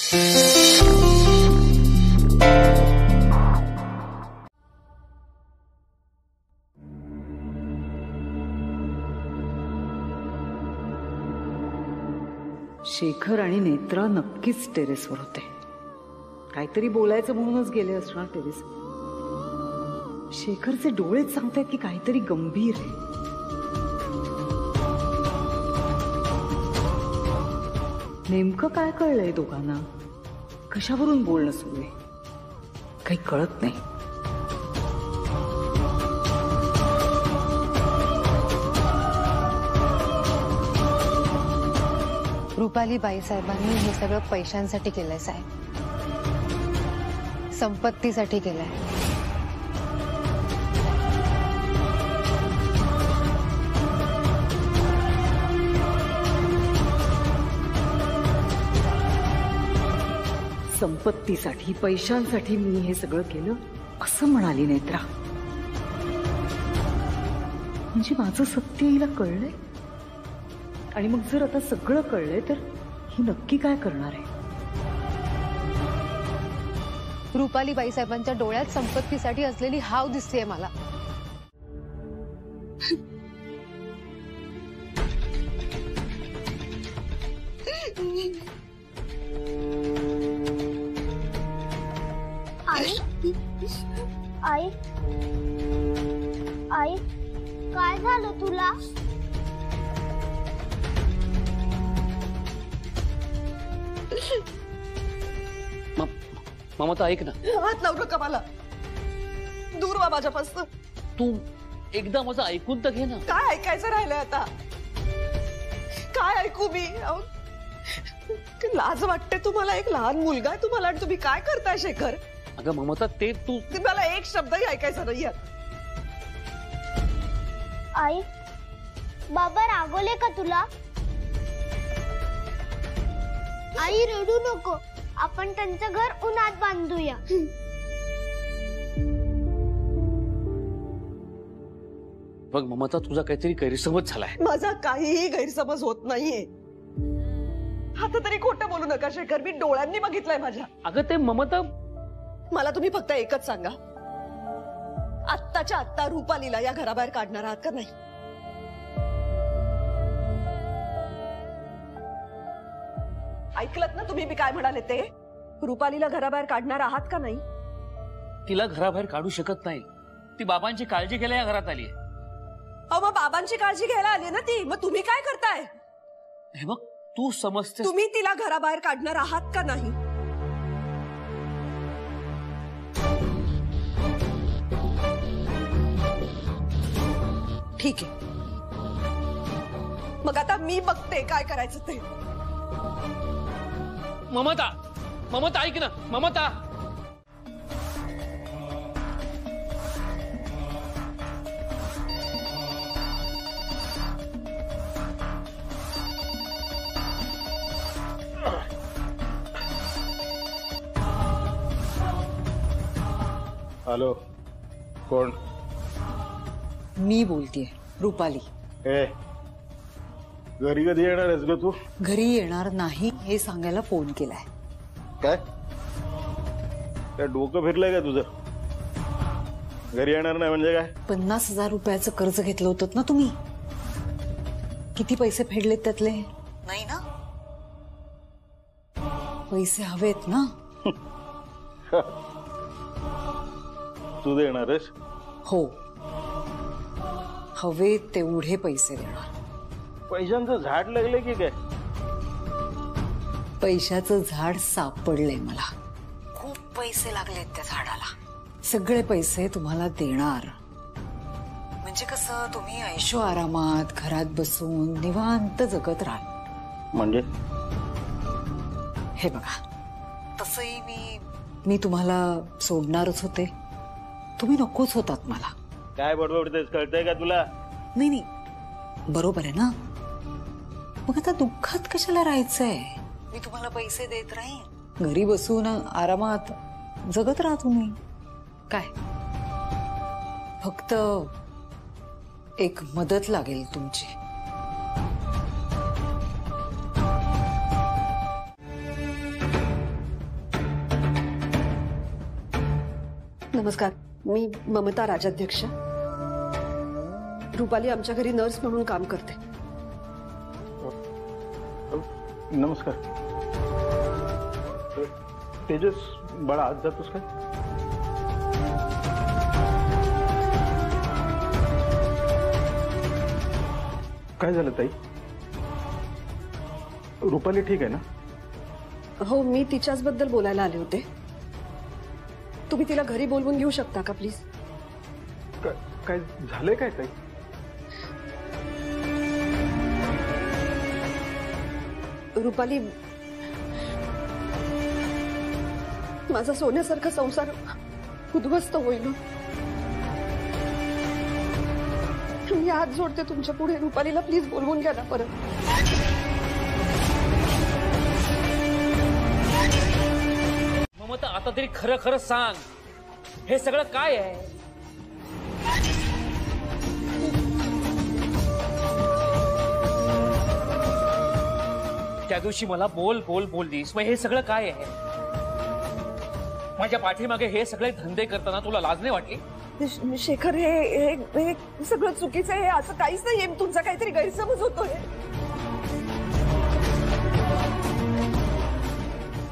शेखर आणि नेत्रा नक्कीच टेरेसवर होते. काहीतरी बोलायचं म्हणूनच गेले असणार टेरेस. शेखरचे डोळेच सांगतायत की काहीतरी गंभीर आहे. नेमकं काय कळलंय दोघांना? कशावरून बोलणं सुरू आहे काही कळत नाही. रुपाली बाईसाहेबांनी हे सगळं पैशांसाठी केलंय साहेब, संपत्तीसाठी केलंय. संपत्तीसाठी पैशांसाठी मी हे सगळं केलं असं म्हणाली नेत्रा. म्हणजे माझं सत्य हिला कळलंय. आणि मग जर आता सगळं कळलंय तर ही नक्की काय करणार आहे? रुपाली बाईसाहेबांच्या डोळ्यात संपत्तीसाठी असलेली हाव दिसतेय मला. आई आई आई काय झालं तुला? ममता ऐक ना. हात लावू नका मला. दूर व्हा माझ्यापासून. तू एकदा माझं ऐकून तर घे ना. काय ऐकायचं राहिलंय आता? काय ऐकू मी? लाज वाटते तुम्हाला? एक लहान मुलगा आहे तुम्हाला आणि तुम्ही काय करताय शेखर? अगं ममता ते तू मला एक शब्दही ऐकायचा नाहीये. आई बाबा रागवले का तुला? आई रडू नको, आपण त्यांचं घर उन्हात बांधूया. बघ ममता तुझा काहीतरी गैरसमज झालाय. माझा काहीही गैरसमज होत नाहीये. आता तरी खोटं बोलू नका शेखर, मी डोळ्यांनी बघितलंय माझ्या. अगं ते ममता, मला तुम्ही फक्त एकच सांगा, आत्ताच्या आत्ता रुपालीला या घराबाहेर काढणार आहात का नाही? ऐकलत ना तुम्ही मी काय म्हणाले ते? रुपालीला घराबाहेर काढणार आहात का नाही? तिला घराबाहेर काढू शकत नाही. ती बाबांची काळजी घ्यायला या घरात आली. अहो मग बाबांची काळजी घ्यायला आली ना ती, मग तुम्ही काय करताय? हे बघ तू समजते. तुम्ही तिला घराबाहेर काढणार आहात का नाही? ठीक आहे, मग आता मी बघते काय करायचं ते. ममता, ममता ऐक ना ममता. हॅलो, कोण? मी बोलतेय, रुपाली. ए, घरी कधी येणार आहेस ग तू? घरी येणार नाही हे सांगायला फोन केलाय. काय काय डोकं फिरलंय का तुझं? घरी येणार नाही म्हणजे काय? 50,000 रुपयाचं कर्ज घेतलं होतं ना तुम्ही? किती पैसे फेडलेत त्यातले? नाही ना? पैसे हवेत ना? तू देणार आहेस? हो, हवे तेवढे पैसे देणार. पैशांचं झाड लागले की काय? पैशाचं झाड सापडलंय मला. खूप पैसे लागलेत त्या झाडाला. सगळे पैसे तुम्हाला देणार. म्हणजे कसं तुम्ही ऐशो आरामात घरात बसून निवांत जगत राहाल. म्हणजे हे बघा, तसंही मी तुम्हाला सोडणारच होते. तुम्ही नकोच होतात मला. काय बडबडतेस, कळतंय का तुला? नाही नाही, बरोबर आहे ना. मग आता दुःखात कशाला राहायचंय? मी तुम्हाला पैसे देत राहीन, घरी बसून आरामात जगत राहा तुम्ही. काय फक्त एक मदत लागेल तुमची. नमस्कार, मी ममता राजाध्यक्ष. रुपाली आमच्या घरी नर्स म्हणून काम करते. नमस्कार. तेजस बाळा, आज जातोस काय? काय झालं ताई? रुपाली ठीक आहे ना? हो, मी तिच्याच बद्दल बोलायला आले होते. तुम्ही तिला घरी बोलवून घेऊ शकता का प्लीज? काय झालंय काय ताई? रुपाली, माझा सोन्यासारखा संसार उद्ध्वस्त होईल. मी हात जोडते तुमच्या पुढे. रुपालीला प्लीज बोलवून घ्या ना परत. ममता, आता तरी खरं खरं सांग, हे सगळं काय आहे? त्या दिवशी मला बोल बोल बोललीस, मग हे सगळं काय आहे? माझ्या पाठीमागे हे सगळे धंदे करताना तुला लाज नाही वाटली? शेखर, हे सगळं चुकीचं आहे. असं काहीच नाहीये. तुमचा काहीतरी गैरसमज होतोय.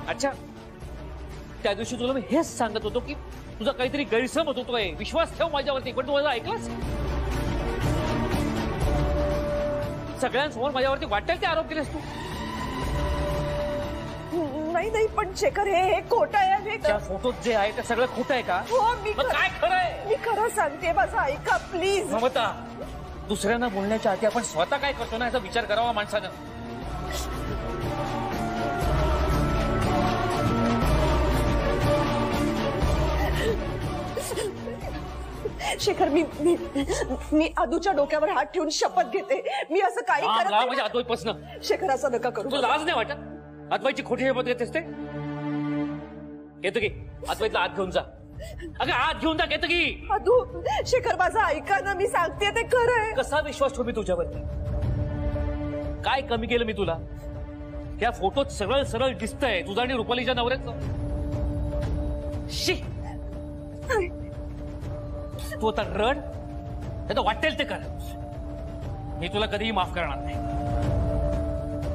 अच्छा, त्या दिवशी तुला मी हेच सांगत होतो की तुझा काहीतरी गैरसमज होतोय, विश्वास ठेव माझ्यावरती, पण तू माझा ऐकलास? सगळ्यांसमोर माझ्यावरती वाटेल ते आरोप केलेस तू. नाही, पण शेखर, हे खोटं आहे. त्या फोटोत जे आहे ते सगळं खोटं आहे का? हो, मग काय खरं आहे? मी खरं सांगते. माझं ऐका प्लीज. ममता, दुसऱ्यांना बोलण्याच्या आधी आपण स्वतः काय करतो ना याचा विचार करावा माणसानं. शेखर, मी आदूच्या डोक्यावर हात ठेवून शपथ घेते, मी असं काही करत नाही. म्हणजे अद्वैतपासून. शेखर, असं नका करू. तुला लाज नाही वाटत? अद्वैतची खोटी शपथ घेतेस ते? येतो की अद्वैतला आत घेऊन जा. अगं आत घेऊन जा, येतो की. आदू, शेखर, माझं ऐका ना, मी सांगते ते खरं आहे. कसा विश्वास ठेवू मी तुझ्यावरती? काय कमी केलं मी तुला? त्या फोटोत सरळ सरळ दिसतंय तुझा आणि रुपालीच्या नवऱ्याचं. शी, तू आता रड, आता वाटेल ते कर. मी तुला कधीही माफ करणार नाही.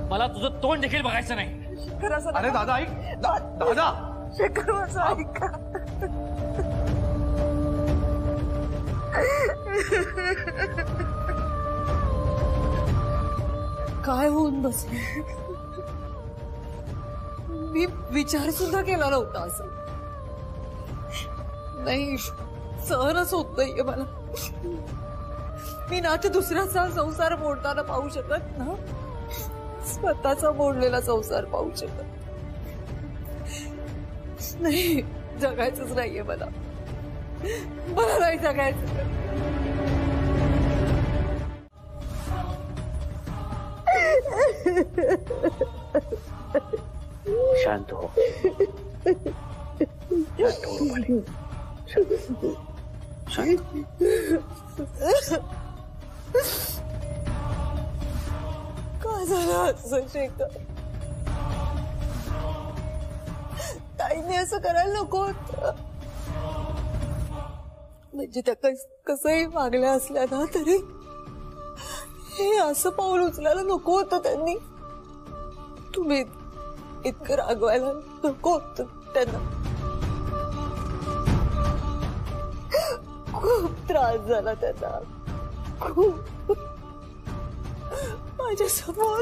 मला तुझं तोंड देखील बघायचं नाही. शेखर, असं अरे दादा ऐक. दादा, शेखर, माझं ऐका. काय होऊन बसले? मी विचार सुद्धा केला नव्हता असं. नाही, सहनच होत नाहीये मला. मी ना ते दुसऱ्याचा संसार मोडताना पाहू शकत, ना स्वतःचा मोडलेला संसार पाहू शकत नाही. जगायचंच नाहीये मला. मला नाही जगायचं. शांत हो. शांत हो रुपाली. शांत. का झालं असं शेखर? ताईने असं करायला नको होतं. म्हणजे त्या कसंही वागल्या असल्या ना तरी हे असं पाऊल उचलायला नको होतं त्यांनी. तुम्ही इतकं रागवायला नको होतं त्यांना. खूप त्रास झाला त्यांना, खूप. माझ्या समोर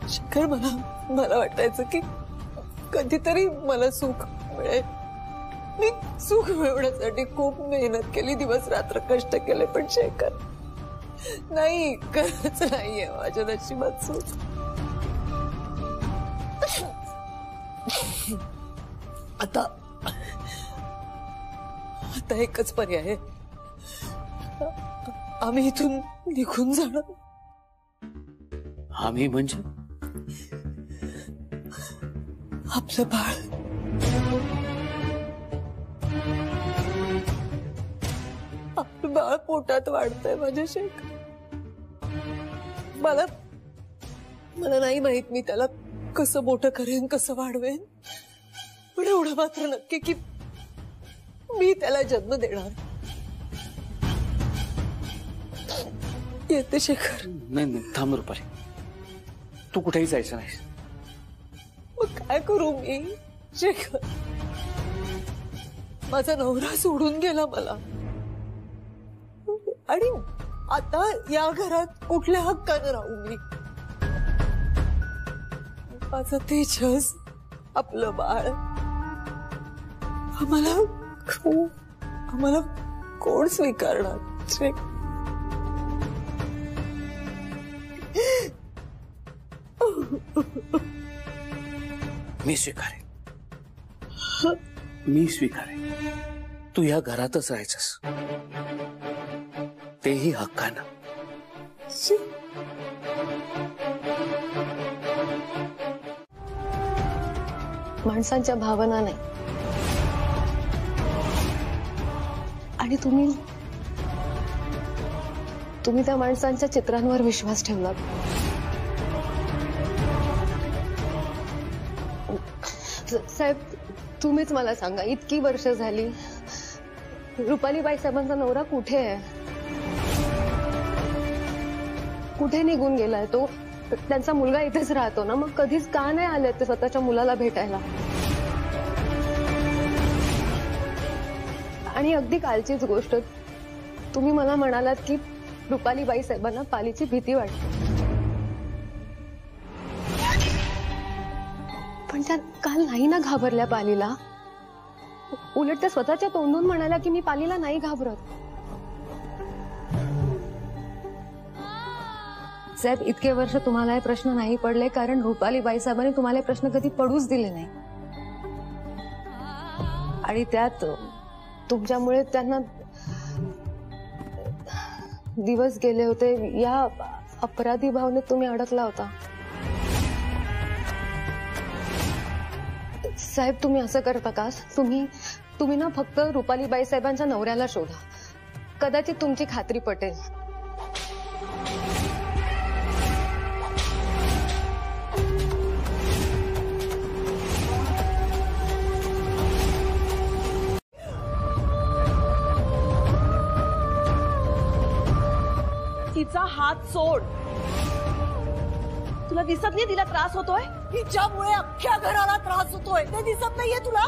शेखर, मला वाटायचं की कधीतरी मला सुख मिळेल. मी सुख मिळवण्यासाठी खूप मेहनत केली, दिवस रात्र कष्ट केले, पण शेखर नाही, खरंच नाहीये माझ्या नशिबात सुख. आता एकच पर्याय आहे. आम्ही इथून निघून जाणार. आम्ही म्हणजे? आपलं बाळ. बाळ पोटात वाढतंय माझ्या शेखर. मला नाही माहित मी त्याला कसं मोठं करेन, कसं वाढवेन, पण एवढं मात्र नक्की की मी त्याला जन्म देणार. येते शेखर. नाही थांब रुपाली, तू कुठेही जायचं नाही. मग काय करू मी शेखर? माझा नवरा सोडून गेला मला, आणि आता या घरात कुठल्या हक्कानं राहू मी? माझं तेजस, आपलं बाळ, आम्हाला कोण स्वीकारणार? मी स्वीकारेन, मी स्वीकारेन. तू या घरातच राहायचंस, तेही हक्कानं. माणसांच्या भावना नाही. आणि तुम्ही त्या माणसांच्या चित्रांवर विश्वास ठेवला. साहेब, तुम्हीच मला सांगा, इतकी वर्ष झाली रुपालीबाई साहेबांचा नवरा कुठे आहे? कुठे निघून गेलाय तो? त्यांचा मुलगा इथेच राहतो ना, मग कधीच का नाही आले ते स्वतःच्या मुलाला भेटायला? आणि अगदी कालचीच गोष्ट, तुम्ही मला म्हणालात की रुपालीबाई साहेबांना पालीची भीती वाटते, पण त्या काल नाही ना घाबरल्या पालीला. उलट त्या स्वतःच्या तोंडून म्हणाल्या की मी पालीला नाही घाबरत. साहेब, इतके वर्ष तुम्हाला हे प्रश्न नाही पडले कारण रुपालीबाई साहेबांनी तुम्हाला हे प्रश्न कधी पडूच दिले नाही. आणि त्यात तुमच्यामुळे त्यांना दिवस गेले होते, या अपराधी भावनेत तुम्ही अडकला होता. साहेब, तुम्ही असं करता का? तुम्ही ना फक्त रुपालीबाई साहेबांच्या नवऱ्याला शोधा, कदाचित तुमची खात्री पटेल. तिचा हात सोड. तुला दिसत नाही तिला त्रास होतोय? हिच्यामुळे अख्ख्या घराला त्रास होतोय, ते दिसत नाहीये तुला?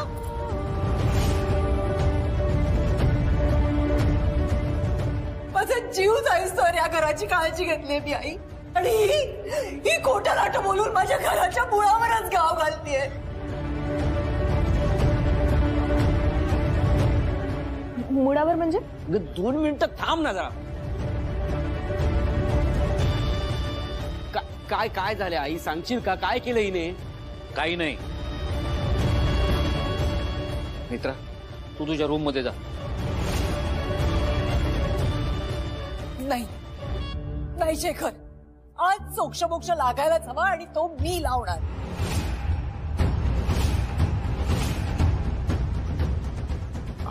माझा जीव जाईस्तोवर या घराची काळजी घेतली मी आई, आणि ही खोटं नाटं बोलून माझ्या घराच्या मुळावरच गाव घालतीये. मुळावर म्हणजे? 2 मिनिटं थांब ना जरा. काय झाले आई, सांगशील का? काय केलं हिने? काही नाही. मित्रा, तू तुझ्या रूम मध्ये जा. नाही शेखर, आज सोक्षमोक्ष लागायलाच हवा, आणि तो मी लावणार.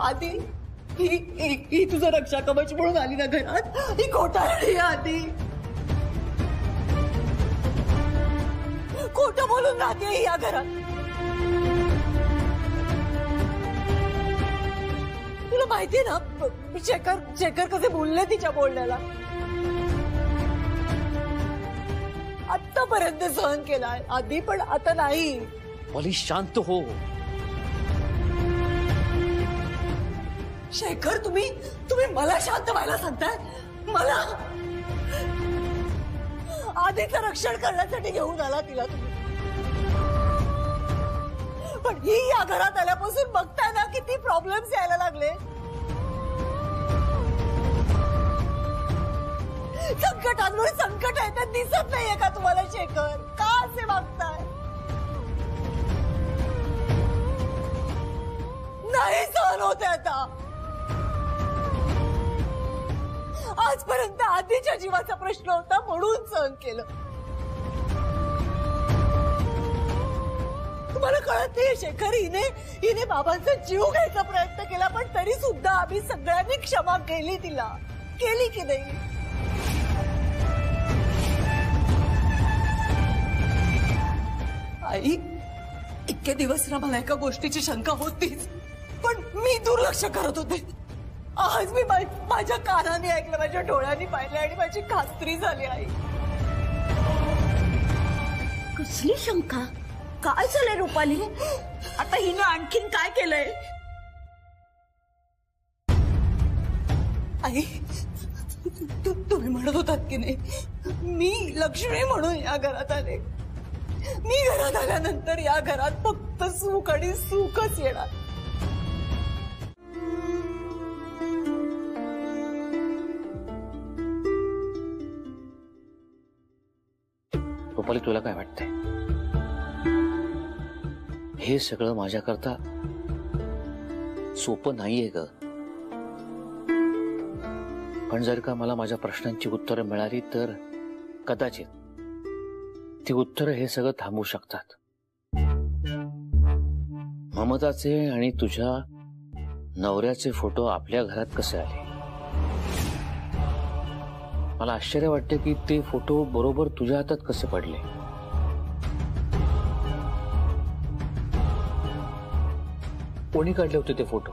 आधी ही तुझं रक्षा कवच म्हणून आली ना घरात, ही खोटारडी आधी. खोटं बोलून राहते या घरात. तुला माहितीये ना शेखर कसे बोलले तिच्या बोलण्याला? आतापर्यंत सहन केलाय आधी, पण आता नाही. पली, शांत हो. शेखर, तुम्ही मला शांत व्हायला सांगताय? मला आधीचं रक्षण करण्यासाठी घेऊन आला तिला तुम्ही, पण ही या घरात आल्यापासून बघताय ना किती प्रॉब्लेम्स यायला लागले. संकटांवर संकट आहे, ते दिसत नाहीये का तुम्हाला शेखर? का असे वागताय? नाही सहन होते आता. आजपर्यंत आधीच्या जीवाचा प्रश्न होता म्हणून सहन केलं. तुम्हाला कळत नाही शेखर, हिने बाबांचा जीव घ्यायचा प्रयत्न केला, पण तरी सुद्धा आम्ही सगळ्यांनी क्षमा केली तिला, केली की नाही? आई, इतके दिवस ना मला एका गोष्टीची शंका होतीच, पण मी दुर्लक्ष करत होते. आज मी माझ्या कानाने ऐकलं, माझ्या डोळ्यांनी पाहिलं आणि माझी खात्री झाली. आई, कसली शंका? काय झालंय रुपाली? आता हिनं आणखीन काय केलंय? आई, तुम्ही म्हणत होतात की नाही, मी लक्ष्मी म्हणून या घरात आले. मी घरात आल्यानंतर या घरात फक्त सुख आणि सुखच येणार. रुपाली, तुला काय वाटतंय? हे सगळं माझ्याकरता सोपं नाहीये ग. पण जर का मला माझ्या प्रश्नांची उत्तरं मिळाली तर कदाचित ती उत्तरं हे सगळं थांबवू शकतात. ममताचे आणि तुझ्या नवऱ्याचे फोटो आपल्या घरात कसे आले? मला आश्चर्य वाटते की ते फोटो बरोबर तुझ्या हातात कसे पडले. कोणी काढले होते ते फोटो?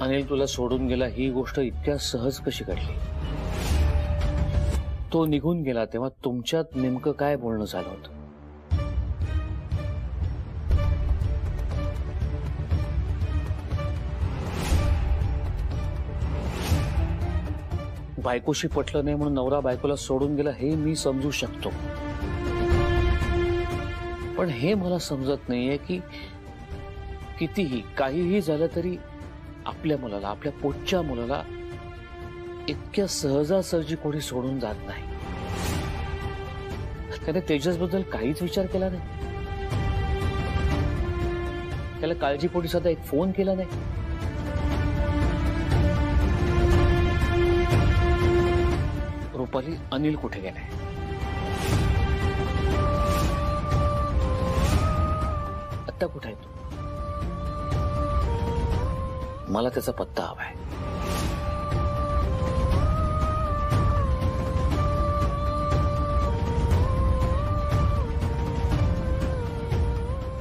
अनिल तुला सोडून गेला ही गोष्ट इतक्या सहज कशी घडली? तो निघून गेला तेव्हा तुमच्यात नेमकं काय बोलणं झालं होतं? बायकोशी पटलं नाही म्हणून नवरा बायकोला सोडून गेला हे मी समजू शकतो, पण हे मला समजत नाहीये की कितीही काहीही झालं तरी आपल्या मुलाला, आपल्या पोटच्या मुलाला इतक्या सहजासहजी कोणी सोडून जात नाही. त्याने तेजसबद्दल काहीच विचार केला नाही, त्याला काळजीपोटी साधा एक फोन केला नाही. रुपाली, अनिल कुठे गेलाय? आता कुठे आहे तू? मला त्याचा पत्ता हवाय.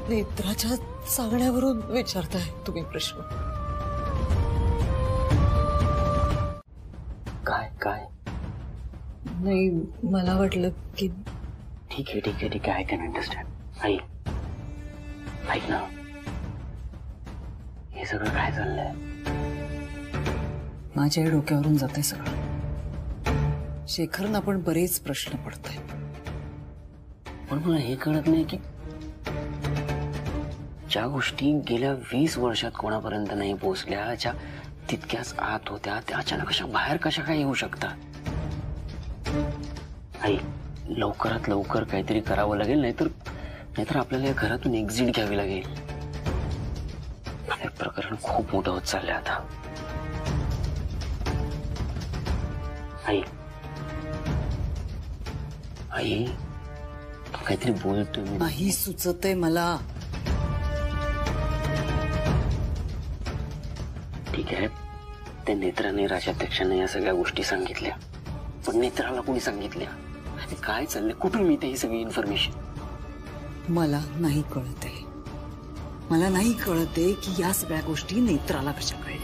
नेत्राच्या सांगण्यावरून विचारताय तुम्ही प्रश्न? काय काय? नाही, मला वाटलं की ठीक आहे ठीक आहे ठीक आहे, आय कॅन अंडरस्टँड. आई, ऐक ना, हे सगळं काय चाललंय? माझ्या डोक्यावरून जाते सगळं. शेखरना पण बरेच प्रश्न पडतायत. पण मला हे कळत नाही की ज्या गोष्टी गेल्या 20 वर्षात कोणापर्यंत नाही पोहोचल्या, ज्या तितक्याच आत होत्या, त्या अचानक कशा बाहेर कशा काय येऊ शकतात? आई, लवकरात लवकर काहीतरी करावं लागेल, नाहीतर आपल्याला या घरातून एक्झिट घ्यावी लागेल. हे प्रकरण खूप मोठं होत चाललंय आता. आई, आई, काहीतरी बोलतोय मी. नाही सुचतंय मला. ठीक आहे, त्या नेत्राने राजाध्यक्षांना या सगळ्या गोष्टी सांगितल्या, पण नेत्राला कोणी सांगितल्या? काय चाललंय? कुठून मिळते ही सगळी इन्फॉर्मेशन? मला नाही कळते. मला नाही कळते की या सगळ्या गोष्टी नेत्राला कशा कळल्या.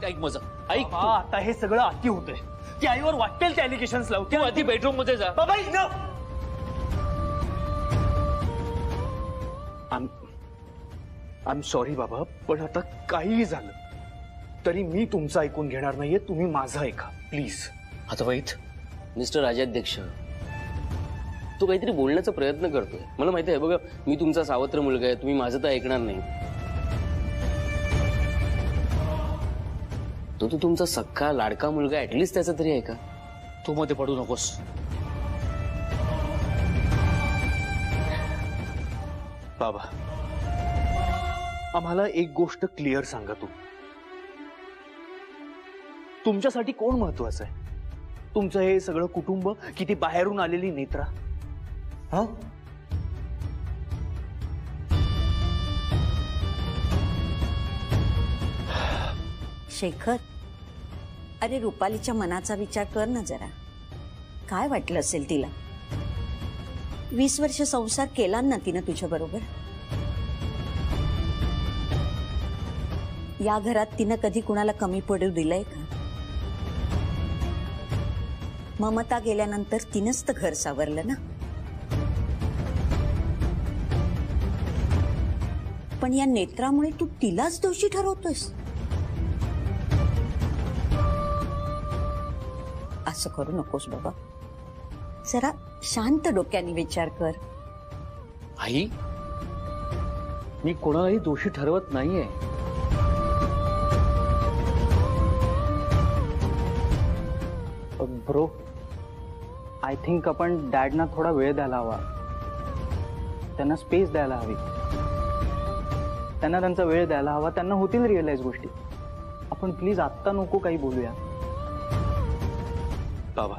ऐक माझं, ऐक. आता हे सगळं अति होतंय. ती आईवर वाटेल ते एलिगेशन्स लावते. तू आधी बेडरूम मध्ये जा. बाबा, आय एम सॉरी बाबा, पण आता काहीही झालं तरी मी तुमचं ऐकून घेणार नाहीये. तुम्ही माझं ऐका प्लीज. आता वाईट मिस्टर राजाध्यक्ष, तो काहीतरी बोलण्याचा प्रयत्न करतोय. मला माहिती आहे, बघा, मी तुमचा सावत्र मुलगा आहे, तुम्ही माझं तर ऐकणार नाही. तो तुमचा सख्खा लाडका मुलगा, ऍटलिस्ट त्याचा तरी ऐका. तू मध्ये पडू नकोस. बाबा, आम्हाला एक गोष्ट क्लिअर सांगा तुम्ही, तुमच्यासाठी कोण महत्वाचं आहे? तुमचं हे सगळं कुटुंब की ती बाहेरून आलेली नेत्रा? हा, शेखर, अरे रुपालीच्या मनाचा विचार कर ना जरा. काय वाटलं असेल तिला? 20 वर्ष संसार केला ना तिनं तुझ्या बरोबर. या घरात तिनं कधी कुणाला कमी पडू दिलंय का? ममता गेल्यानंतर तिनंच तर घर सावरलं ना. पण या नेत्रामुळे तू तिलाच दोषी ठरवतोयस. असं करू नकोस बाबा. जरा शांत डोक्याने विचार कर. आई, मी कोणालाही दोषी ठरवत नाहीये. ब्रो, आय थिंक आपण डॅडना थोडा वेळ द्यायला हवा. त्यांना स्पेस द्यायला हवी. त्यांना त्यांचा वेळ द्यायला हवा. त्यांना होतील रिअलाइज गोष्टी. आपण प्लीज आत्ता नको काही बोलूया. बाबा,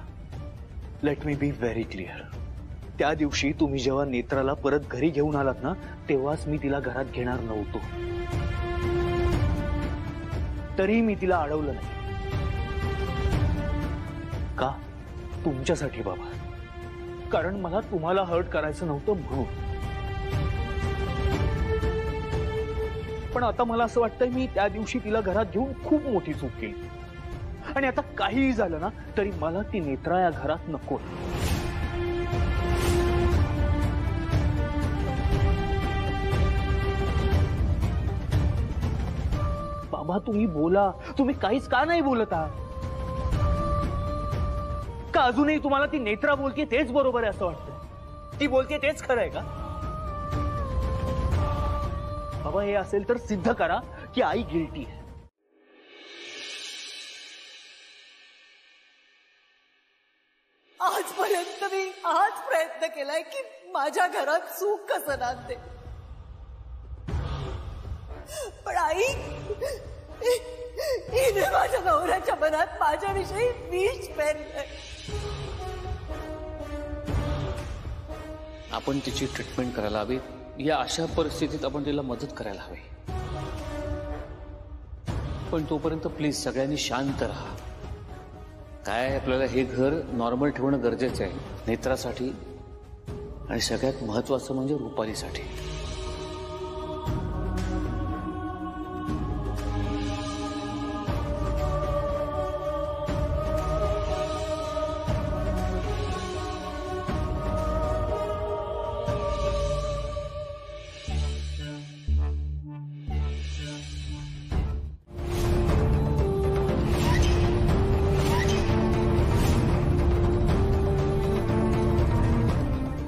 let me be very clear. त्या दिवशी तुम्ही जेव्हा नेत्राला परत घरी घेऊन आलात ना, तेव्हाच मी तिला घरात घेणार नव्हतो. तरी मी तिला अडवलं नाही. का? तुमच्यासाठी बाबा. कारण मला तुम्हाला हर्ट करायचं नव्हतं म्हणून. पण आता मला असं वाटतंय मी त्या दिवशी तिला घरात घेऊन खूप मोठी चूक केली. आणि आता काहीही झालं ना तरी मला ती नेत्रा या घरात नको. बाबा तुम्ही बोला. तुम्ही काहीच का नाही बोलत आहात? का अजूनही तुम्हाला ती नेत्रा बोलते तेच बरोबर आहे असं वाटतं? ती बोलते तेच खरं आहे का? बाबा हे असेल तर सिद्ध करा की आई गिल्टी आहे. आजपर्यंत मी हाच प्रयत्न केलाय की माझ्या घरात चूक कसं नांदते. पण आई, हिने माझ्या नवऱ्याच्या मनात माझ्याविषयी विष पेरलंय. आपण तिची ट्रीटमेंट करायला हवी. या अशा परिस्थितीत आपण तिला मदत करायला हवी. पण तोपर्यंत प्लीज सगळ्यांनी शांत राहा. काय आपल्याला हे घर नॉर्मल ठेवणं गरजेचं आहे, नेत्रासाठी आणि सगळ्यात महत्वाचं म्हणजे रुपालीसाठी.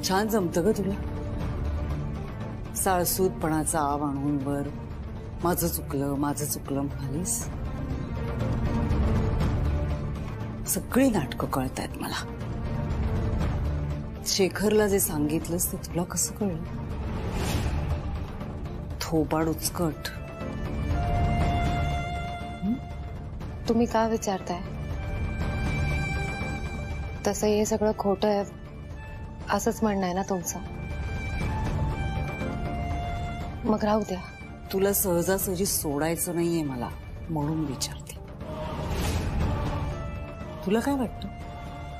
छान जमतं ग तुला. साळसूदपणाचा आव आणून वर माझं चुकलं म्हणालीस. सगळी नाटकं कळतायत मला. शेखरला जे सांगितलंस ते तुला कसं कळलं? थोबाड उचकट. तुम्ही का विचारताय? तसं हे सगळं खोटं आहे असंच म्हणणं आहे ना तुमचं? मग राहू द्या. तुला सहजासहजी सोडायचं नाहीये मला, म्हणून विचारते. तुला काय वाटतं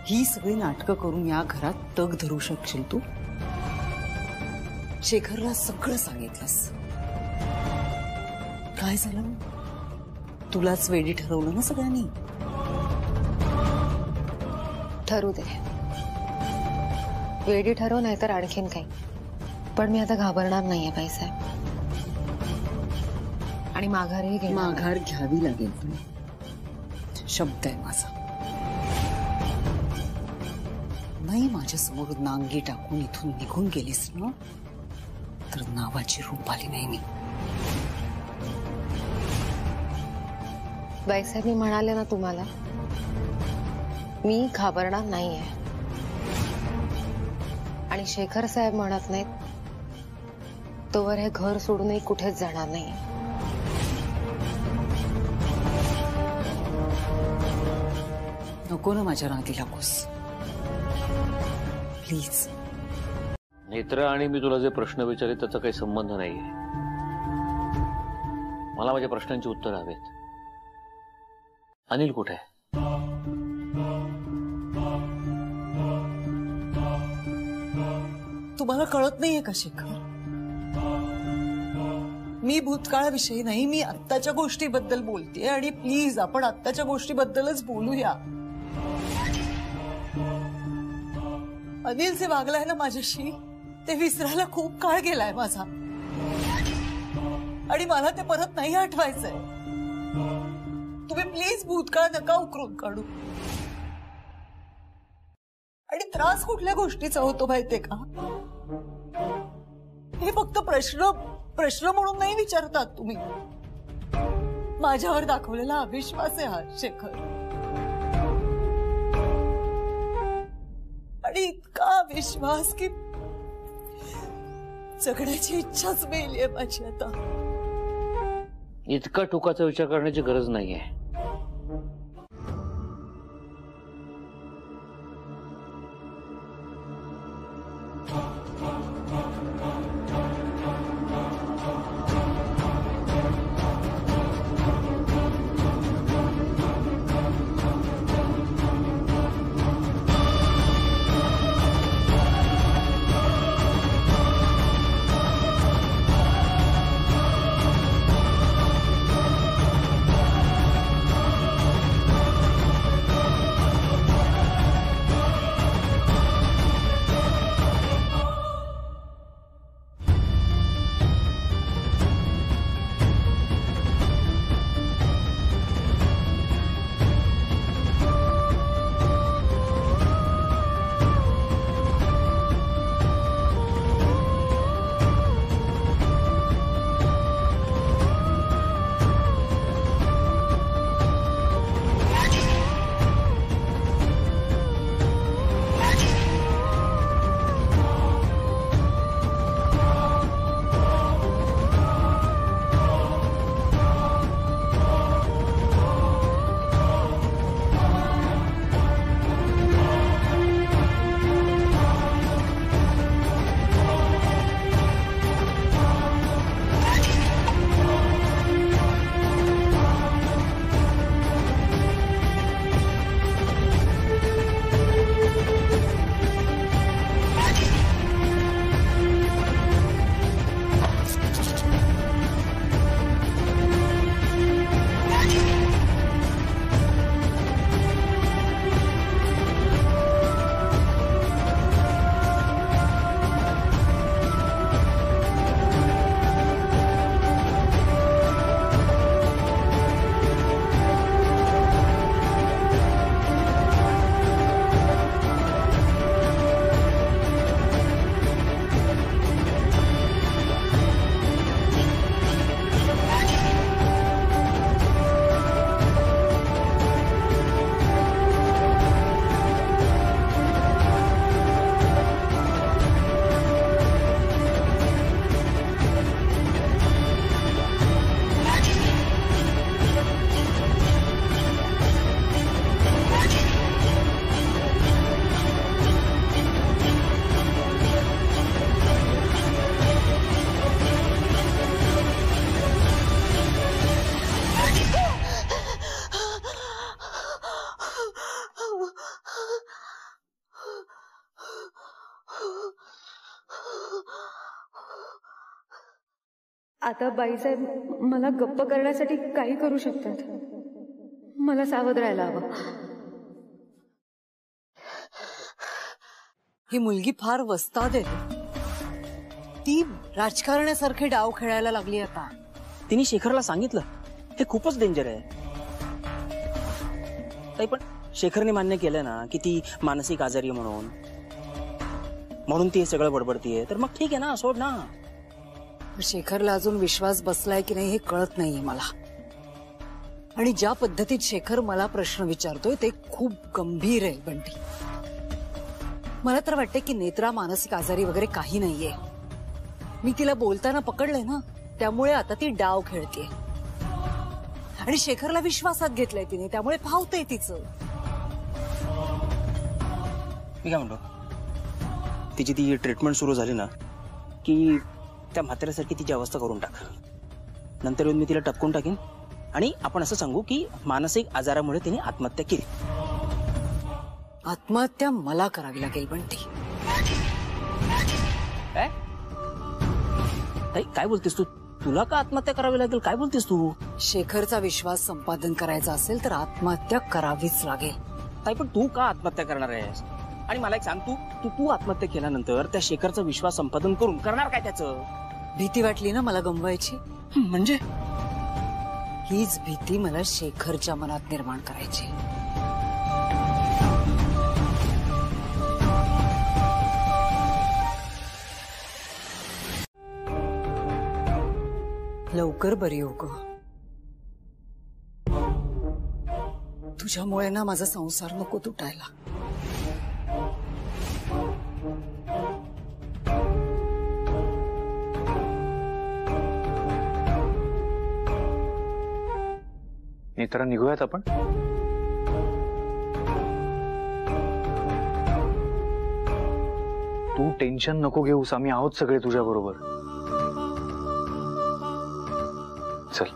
ही सगळी नाटकं करून या घरात तग धरू शकशील तू? शेखरला सगळं सांगितलंस. काय झालं? तुलाच वेडी ठरवलं ना सगळ्यांनी. ठरू दे. वेडी ठरव नाही तर आणखीन काही. पण मी आता घाबरणार नाहीये बाईसाहेब. आणि माघारही घे. माघार घ्यावी लागेल. पण शब्द आहे माझा. नाही माझ्यासमोर नांगी टाकून इथून निघून गेलीस ना तर नावाची रुपाली नाही मी. बाईसाहेब मी म्हणाले ना तुम्हाला, मी घाबरणार नाहीये. आणि शेखर साहेब म्हणत नाहीत तोवर हे घर सोडूनही कुठेच जाणार नाही. नको ना माझ्या नादी लागूस प्लीज. नेत्रा आणि मी तुला जे प्रश्न विचारले त्याचा काही संबंध नाहीये. मला माझ्या प्रश्नांची उत्तर हवेत. अनिल कुठे आहे? तुम्हाला कळत नाहीये का शेखर? मी भूतकाळाविषयी नाही, मी आत्ताच्या गोष्टीबद्दल बोलतेय. आणि प्लीज आपण आत्ताच्या गोष्टीबद्दलच बोलूया. अनिल जे वागलाय ना माझ्याशी ते विसरायला खूप काळ गेलाय माझा. आणि मला ते परत नाही आठवायचंय. तुम्ही प्लीज भूतकाळ नका उकरून काढू. आणि त्रास कुठल्या गोष्टीचा होतो माहितीये का? हे फक्त प्रश्न म्हणून नाही विचारतात तुम्ही. माझ्यावर दाखवलेला अविश्वास आहे हा शेखर. आणि इतका विश्वास की जगण्याची इच्छाच मेली आहे माझी आता. इतका टोकाचा विचार करण्याची गरज नाहीये. आता बाईसाहेब मला गप्प करण्यासाठी काही करू शकतात. मला सावध राहायला हवं. ही मुलगी फार वस्ताद आहे. ती राजकारण्यासारखे डाव खेळायला लागली आता. तिने शेखरला सांगितलं हे खूपच डेंजर आहे. ताई पण शेखरने मान्य केलं ना की ती मानसिक आजारी आहे म्हणून ती सगळं बडबडतीये. तर मग ठीक आहे ना, सोड ना. शेखरला अजून विश्वास बसलाय की नाही हे कळत नाहीये मला. आणि ज्या पद्धतीत शेखर मला प्रश्न विचारतोय ते खूप गंभीर आहे बंटी. मला तर वाटते की नेत्रा मानसिक आजारी वगैरे काही नाहीये. मी तिला बोलताना पकडलंय ना, त्यामुळे आता ती डाव खेळते आणि शेखरला विश्वासात घेतलंय तिने, त्यामुळे फावतंय तिचं. मी काय म्हणतो, तिची ती ट्रीटमेंट सुरू झाली ना की त्या म्हाताऱ्यासारखी तिची अवस्था करून टाक. नंतर येऊन मी तिला टपकून टाकीन आणि आपण असं सांगू की मानसिक आजारामुळे तिने आत्महत्या केली. आत्महत्या मला करावी लागेल पण ती. काय बोलतेस तू? तुला का आत्महत्या करावी लागेल? काय बोलतेस तू? शेखरचा विश्वास संपादन करायचा असेल तर आत्महत्या करावीच लागेल. ताई पण तू का आत्महत्या करणार आहेस? आणि मला एक सांग, तू तू तू आत्महत्या केल्यानंतर त्या शेखरचा विश्वास संपादन करून करणार काय त्याचं? भीती वाटली ना मला गमवायची. म्हणजे हीच भीती मला शेखरच्या मनात निर्माण करायची. लवकर बरी हो ग. तुझ्यामुळे ना माझा संसार नको तुटायला. नेत्रा निघूयात आपण. तू टेन्शन नको घेऊस, आम्ही आहोत सगळे तुझ्या बरोबर. चल.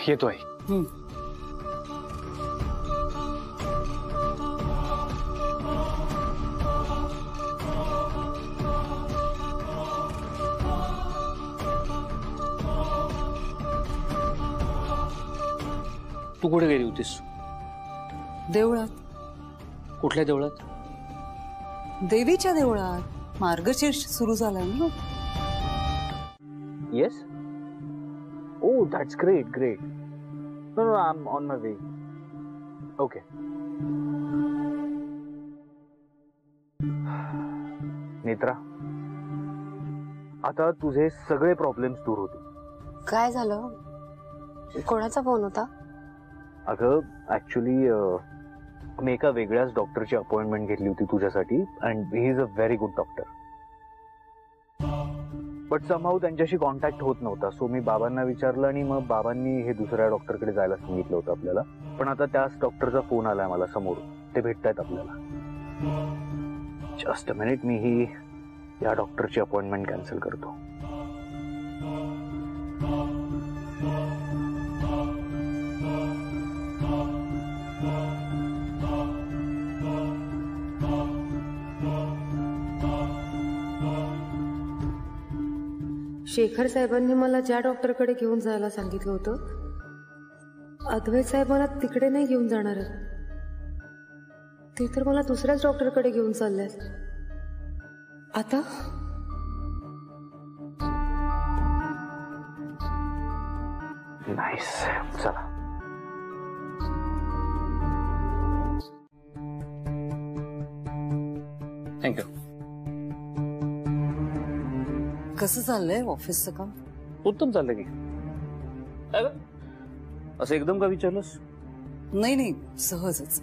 येतो आहे. तू कुठे गेली होतीस? देवळात. कुठल्या देवळात? देवीच्या देवळात. मार्गशीर्ष सुरू झाला ना. Yes. Oh that's great great. No no, I am on my way. Okay. Netra, आता तुझे सगळे प्रॉब्लेम्स दूर होतील. काय झालं? कोणाचा फोन होता? अगं ऍक्च्युली मी एका वेगळ्याच डॉक्टरची अपॉइंटमेंट घेतली होती तुझ्यासाठी, and he is a very good doctor. But somehow त्यांच्याशी कॉन्टॅक्ट होत नव्हता. सो मी बाबांना विचारलं आणि मग बाबांनी हे दुसऱ्या डॉक्टरकडे जायला सांगितलं होतं आपल्याला. पण आता त्याच डॉक्टरचा फोन आलाय मला समोर. ते भेटतायत आपल्याला. जस्ट अ मिनिट, मी ही या डॉक्टरची अपॉइंटमेंट कॅन्सल करतो. शेखर साहेबांनी मला ज्या डॉक्टरकडे घेऊन जायला सांगितलं होतं, अद्वैत साहेबांना तिकडे नाही घेऊन जाणार. ते तर मला दुसऱ्याच डॉक्टरकडे घेऊन चालल्यात. आता नाईस. चला. थँक्यू. कसं चाललंय ऑफिसचं काम? उत्तम चाललंय की. असं एकदम का विचारलंस? नाही नाही, सहजच.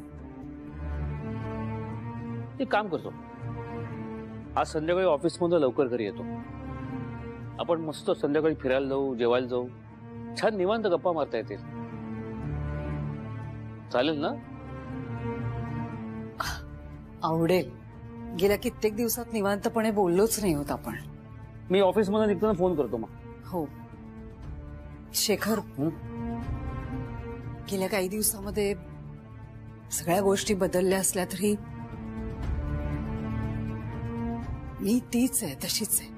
एक काम करतो, आज संध्याकाळी ऑफिस मध्ये लवकर घरी येतो. आपण मस्त संध्याकाळी फिरायला जाऊ, जेवायला जाऊ. छान निवांत गप्पा मारता येतील. चालेल ना? आवडेल. गेल्या कित्येक दिवसात निवांतपणे बोललोच नाही होत आपण. मी ऑफिस मध्ये निघताना फोन करतो मग. हो. शेखर, गेल्या काही दिवसामध्ये सगळ्या गोष्टी बदलल्या असल्या तरी मी तीच आहे, तशीच आहे.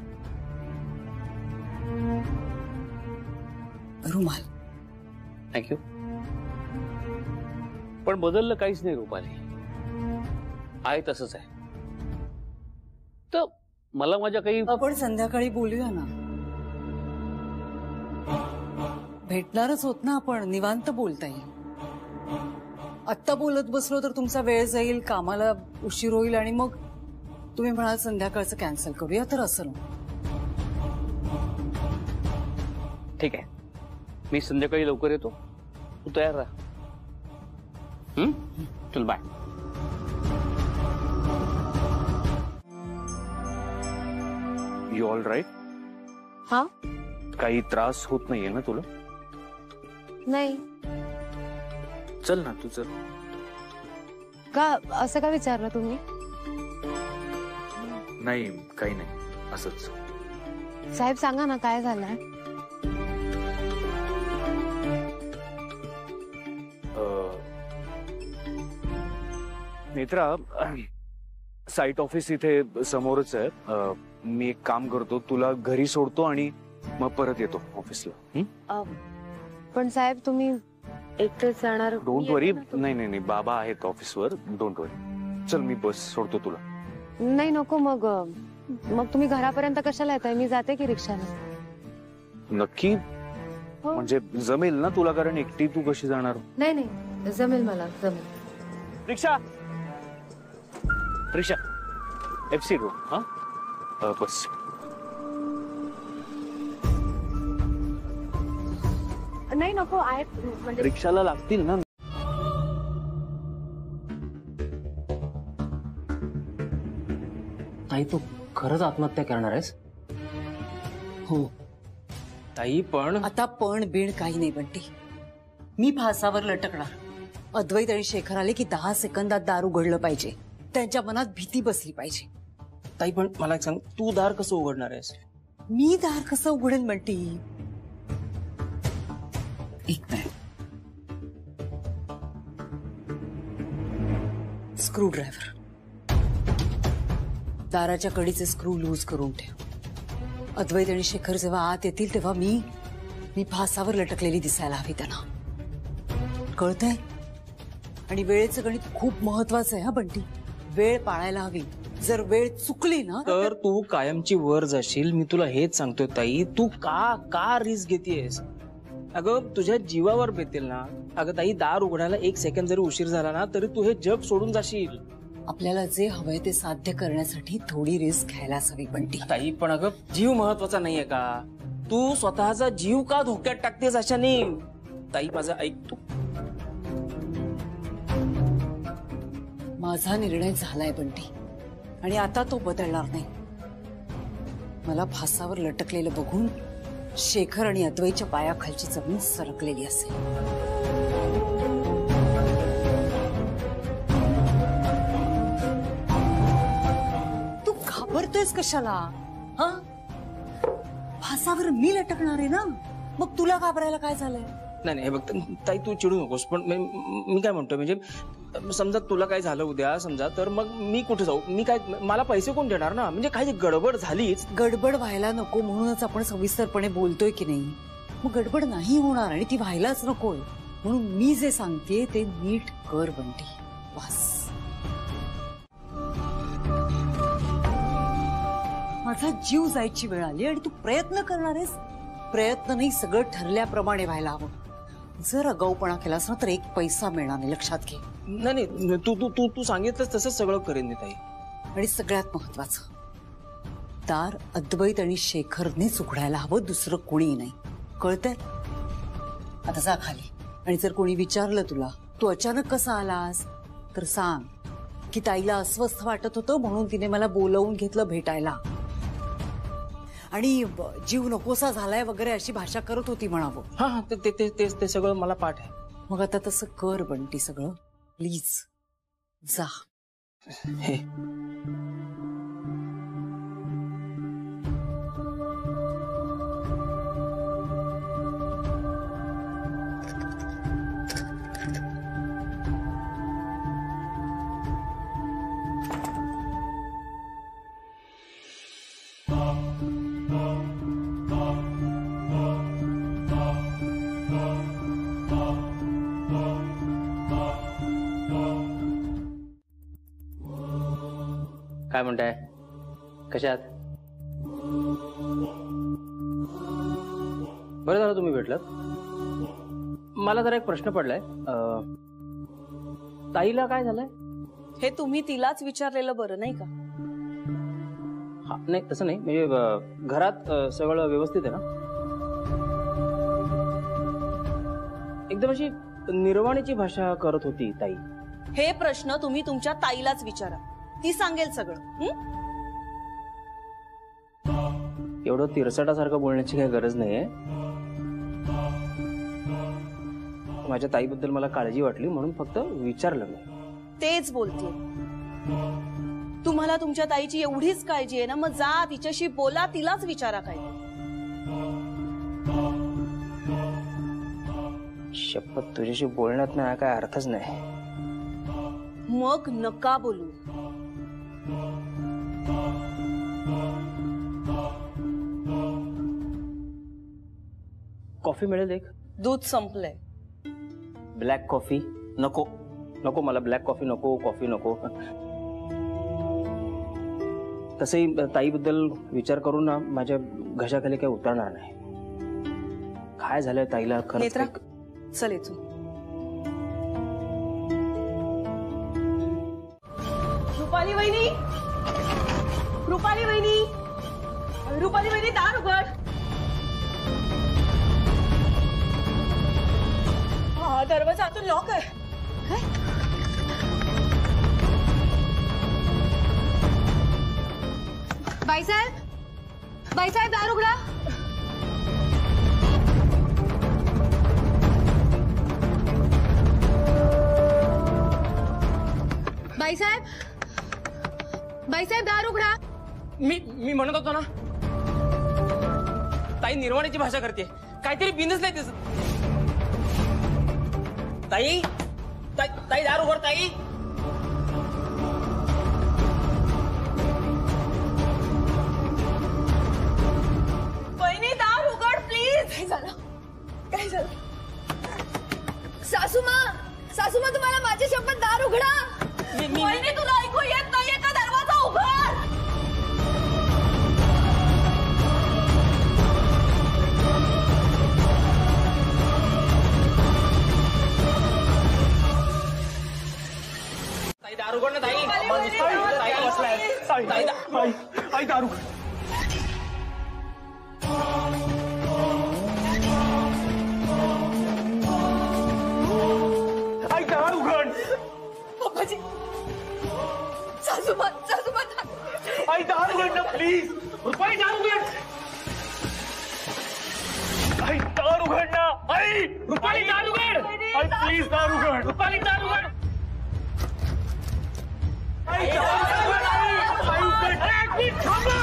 रुमाल. थँक्यू. पण बदललं काहीच नाही रुपाली. आहे तसंच आहे. तर मला माझ्या काही. आपण संध्याकाळी बोलूया ना. भेटणारच होत ना आपण. निवांत बोलता येईल. आत्ता बोलत बसलो तर तुमचा वेळ जाईल, कामाला उशीर होईल आणि मग तुम्ही म्हणाल संध्याकाळचं कॅन्सल करूया, तर असं नको. ठीक आहे, मी संध्याकाळी लवकर येतो. तू तयार राहा. चल बाय. You all right? हा काही त्रास होत नाहीये ना तुला? नाही. चल ना तू चल. का असं का विचारलं तुम्ही? नाही काही नाही, असंच. साहेब सांगा ना काय झालंय? नेत्रा, साईट ऑफिस इथे समोरच आहे. मी एक काम करतो, तुला घरी सोडतो आणि मग परत येतो ऑफिसला. पण साहेब तुम्ही एकटेच जाणार? डोंट वरी. नाही नाही नाही, बाबा आहेत ऑफिसवर, डोंट वरी. चल मी बस सोडतो तुला. नाही नको. मग तुम्ही घरापर्यंत कशाला येताय? मी जाते की रिक्षाने. नक्की? म्हणजे जमेल ना तुला? कारण एकटी तू कशी जाणार? नाही नाही जमेल, मला जमेल. रिक्षा रिक्षा FC रोड. हा बस. नाही नको आहेत म्हणजे रिक्षाला लागतील ना. ताई तू खरंच आत्महत्या करणार आहेस? हो. ताई पण आता पण बीण काही नाही बंटी. मी फासावर लटकणार. अद्वैत आणि शेखर आले की 10 सेकंदात दार उघडलं पाहिजे. त्यांच्या मनात भीती बसली पाहिजे. ताई पण मला एक सांग, तू दार कसं उघडणार आहेस? मी दार कसं उघडेन बंटी? एक मिनिट. Screw driver. दाराच्या कडीचे स्क्रू लूज करून ठेव. अद्वैत आणि शेखर जेव्हा आत येतील तेव्हा मी फासावर लटकलेली दिसायला हवी त्यांना. कळतंय? आणि वेळेचं गणित खूप महत्वाचं आहे हा बंटी. वेळ पाळायला हवी. जर वेळ चुकली ना तर तू कायमची वर जाशील. मी तुला हेच सांगतोय ताई, तू का रिस्क घेतेयस? अगं तुझ्या जीवावर बेतेल ना. अगं ताई, दार उघडायला 1 सेकंद जरी उशीर झाला ना तरी तू हे जग सोडून जाशील. आपल्याला जे हवंय ते साध्य करण्यासाठी थोडी रिस्क घ्यायलाच हवी बंटी. ताई पण अगं जीव महत्वाचा नाहीये का? तू स्वतःचा जीव का धोक्यात टाकतेस अशाने? ताई माझं ऐक तू. माझा निर्णय झालाय बंटी आणि आता तो बदलणार नाही. मला फासावर लटकलेलं बघून शेखर आणि अद्वैतच्या पायाखालची जमीन सरकलेली असेल. तू घाबरतोयस कशाला? हा, फासावर मी लटकणार आहे ना, मग तुला घाबरायला काय झालंय? नाही हे बघ ताई, तू चिडू नकोस. पण मी काय म्हणतोय, म्हणजे समजा तुला काय झालं उद्या समजा, तर मग मी कुठे जाऊ? मी काय, मला पैसे कोण देणार ना? म्हणजे काय गडबड झालीच. गडबड व्हायला नको म्हणूनच आपण सविस्तरपणे बोलतोय की नाही. मग गडबड नाही होणार आणि ती व्हायलाच नकोय. म्हणून मी जे सांगते ते नीट कर बंटी. बस. माझा जीव जायची वेळ आली आणि तू प्रयत्न करणार आहेस. प्रयत्न नाही, सगळं ठरल्याप्रमाणे व्हायला हवं. जर अगाऊपणा केलास ना तर 1 पैसा मिळणार नाही, लक्षात घे. नाही तू सांगितलं तसंच सगळं करेन मी ताई. आणि सगळ्यात महत्वाचं, दार अद्वैत आणि शेखरनेच उघडायला हवं, दुसरं कोणी नाही. कळतंय? आता जा खाली. आणि जर कोणी विचारलं तुला तू अचानक कसा आलास तर सांग की ताईला अस्वस्थ वाटत होतं म्हणून तिने मला बोलवून घेतलं भेटायला आणि जीव नकोसा झालाय वगैरे अशी भाषा करत होती म्हणावं. हा ते सगळं मला पाठ आहे. मग आता तसं कर बंटी सगळं, प्लीज जा. हे काय म्हणताय? कशात? बरं झालं तुम्ही भेटलात. मला जरा एक प्रश्न पडलाय. ताईला काय झालंय? हे तुम्ही तिलाच विचारलेलं बरं नाही का? हा, नाही तसं नाही, म्हणजे घरात सगळं व्यवस्थित आहे ना? एकदम अशी निर्वाणीची भाषा करत होती ताई. हे प्रश्न तुम्ही तुमच्या ताईलाच विचारा, ती सांगेल सगळं. एवढं तिरसटासारखं बोलण्याची काही गरज नाहीये. माझ्या ताईबद्दल मला काळजी वाटली म्हणून फक्त विचारलं मी. तेच बोलते. तुम्हाला तुमच्या ताईची एवढीच काळजी आहे ना, मग जा तिच्याशी बोला, तिलाच विचारा काय. शपथ तुझ्याशी बोलण्यात ना काय अर्थच नाही. मग नका बोलू. कॉफी मिळेल एक? दूध संपलंय. ब्लॅक कॉफी नको. नको मला ब्लॅक कॉफी नको, कॉफी नको. तसंही ताईबद्दल विचार करून ना माझ्या घशाखाली काही उतरणार नाही. काय झालंय ताईला खरंच. चल इथून. रुपाली वहिनी, रुपाली वहिनी, रुपाली वहिनी, दार उघड. हा दरवाजा आतून लॉक आहे. बाईसाहेब दार उघडा. बाईसाहेब दार उघडा. मी म्हणत होतो ना, ताई निर्वाणीची भाषा करते. काहीतरी बिनच नाही त्याच. ताई ताई दार उघड. ताई वहिनी दार उघड प्लीज. काय झालं? सासूमा तुम्हाला माझी शपथ दार उघडा. वहिनी तुला ऐकू येत नाहीये का? दरवाजा उघड. ताई दार उघड ना. ताई आई दारू. आई दार उघड. पप्पाजी, सासूमा आई दार उघड ना प्लीज. रुपाली दार उघड. आई दार उघड ना. आई रुपाली दार उघड. आई प्लीज दार उघड. रुपाली दार उघड. आई दार उघड. आई उघड. एक मिनिट थांबा.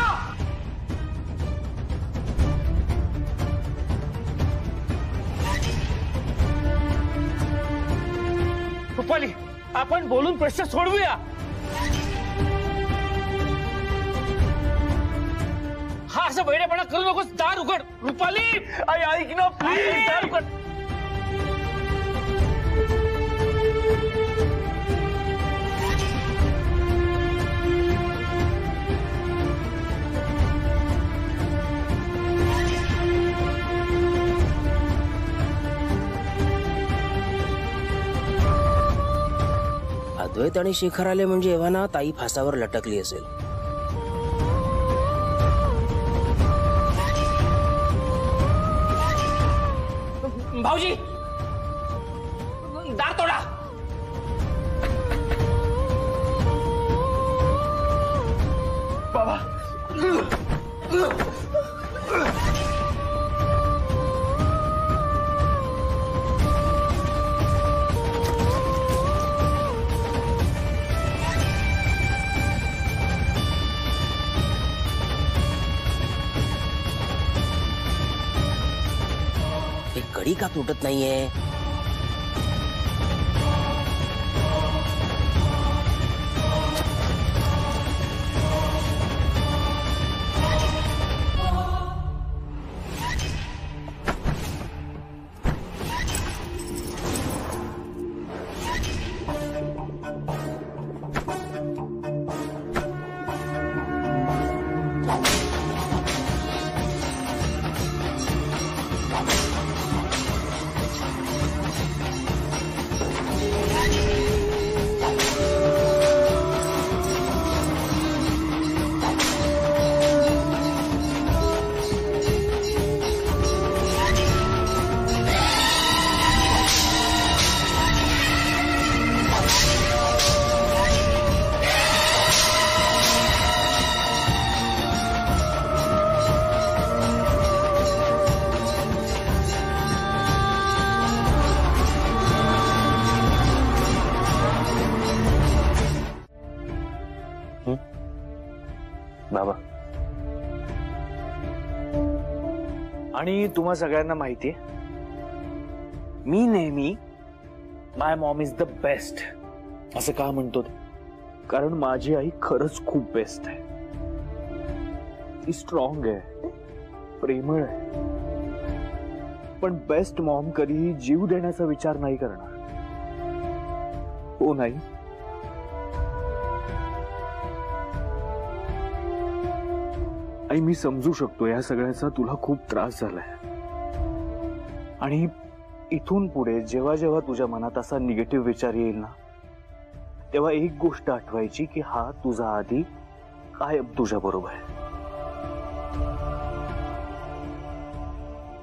रुपाली आपण बोलून प्रश्न सोडवूया. हा असं वेडेपणा करू नकोस. दार उघड रुपाली. आई ऐक ना प्लीज. दार उघड. अद्वैत आणि शेखर आले म्हणजे एव्हाना ताई फासावर लटकली असेल. भाऊजी दार तोडा. बाबा कडी का तुटत नाहीये? आणि तुम्हा सगळ्यांना माहितीये मी नेहमी माय मॉम इज द बेस्ट असं का म्हणतो ते? कारण माझी आई खरंच खूप बेस्ट आहे. ती स्ट्रॉंग आहे, प्रेमळ आहे, पण बेस्ट मॉम कधीही जीव देण्याचा विचार नाही करणार. हो नाही? आई मी समजू शकतो या सगळ्याचा तुला खूप त्रास झालाय, आणि इथून पुढे जेव्हा जेव्हा तुझ्या मनात असा निगेटिव्ह विचार येईल ना, तेव्हा एक गोष्ट आठवायची की हा तुझा आधी कायम तुझ्या बरोबर आहे.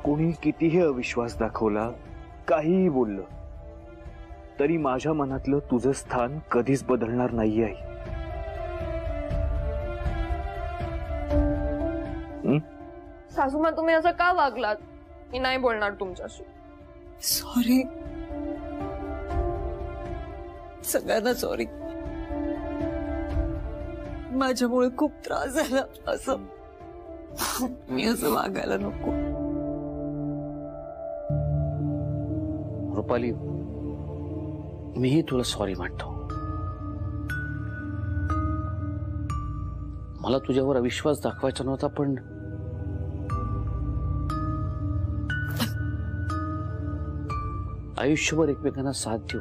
कोणी कितीही अविश्वास दाखवला, काहीही बोललं, तरी माझ्या मनातलं तुझं स्थान कधीच बदलणार नाही आई. सासूमा तुम्ही असं का वागलात? मी नाही बोलणार तुमच्याशी. सॉरी, सगळ्यांना सॉरी. माझ्यामुळे खूप त्रास झाला. असं मी असं वागायला नको. रुपाली, मीही तुला सॉरी म्हणतो. मला तुझ्यावर अविश्वास दाखवायचा नव्हता, पण आयुष्यभर एकमेकांना साथ देऊ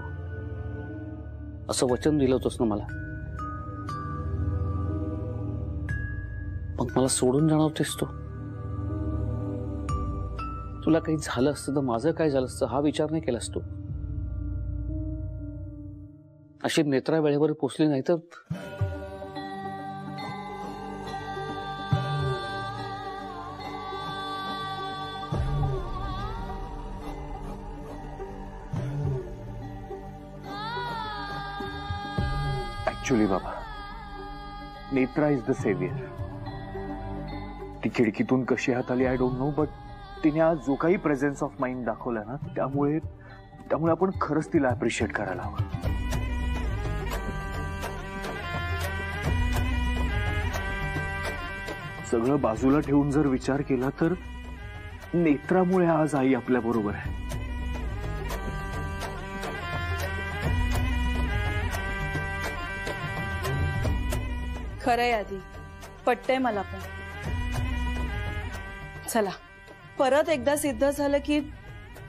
असं वचन दिलं होतंस ना मला. मग मला सोडून जाणार होतेस तू? तुला काही झालं असतं तर माझं काय झालं असतं हा विचार नाही केलास तू? अशी नेत्रा वेळेवर पोचली नाही तर ऍक्च्युली बाबा, नेत्रा इज द सेवियर. ती खिडकीतून कशी हात आली आय डोंट नो, बट तिने आज जो काही प्रेझेन्स ऑफ माइंड दाखवला ना, त्यामुळे आपण खरंच तिला अप्रिशिएट करायला हवं. सगळं बाजूला ठेवून जर विचार केला तर नेत्रामुळे आज आई आपल्या बरोबर आहे. खरंय आधी, पटतंय मला पण. चला, परत एकदा सिद्ध झालं की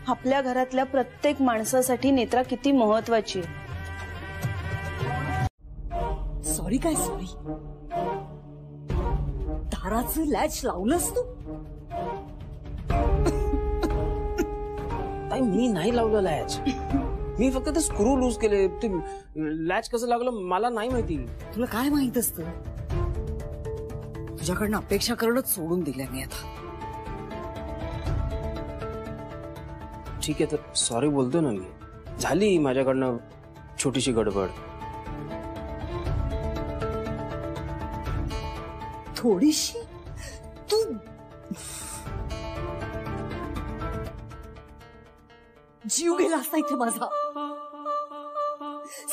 आपल्या घरातल्या प्रत्येक माणसासाठी नेत्रा किती महत्वाची आहे. सॉरी काय सॉरी? दाराचं लॅच लावलंस तू? मी नाही लावलं लॅच. मी फक्त ते स्क्रू लूज केले. ते लॅच कसं लागलं मला नाही माहिती. तुला काय माहित असतं? तुझ्याकडनं अपेक्षा करणंच सोडून दिल्या मी आता. ठीक आहे, तर सॉरी बोलतो ना मी. झाली माझ्याकडनं छोटीशी गडबड. थोडीशी? तू जीव गेला असता इथे माझा.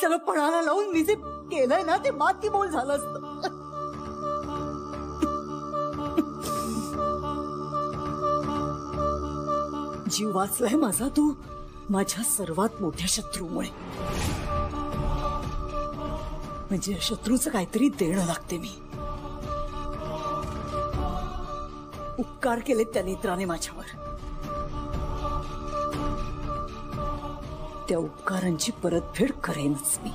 सगळं पणाला लावून मी जे केलंय ना ते माती मोल झालं असतं. जीव वाचलाय माझा तू माझ्या सर्वात मोठ्या शत्रूमुळे. म्हणजे शत्रूचं काहीतरी देणं लागते मी. उपकार केले त्या नेत्राने माझ्यावर. त्या उपकारांची परतफेड करेनच मी.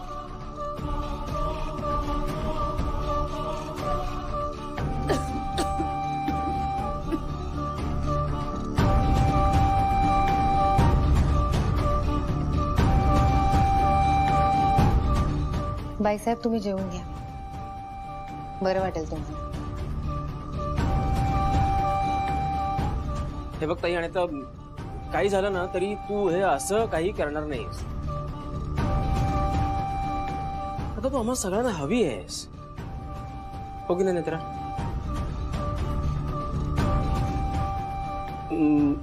बाईसाहेब तुम्ही जेवून घ्या, बरं वाटेल तुम्हाला. हे बघ ताई, आणि तर काही झालं ना तरी तू हे असं काही करणार नाहीस. आता तू आम्हाला सगळ्यांना हवी आहेस, हो की नाही नेत्रा?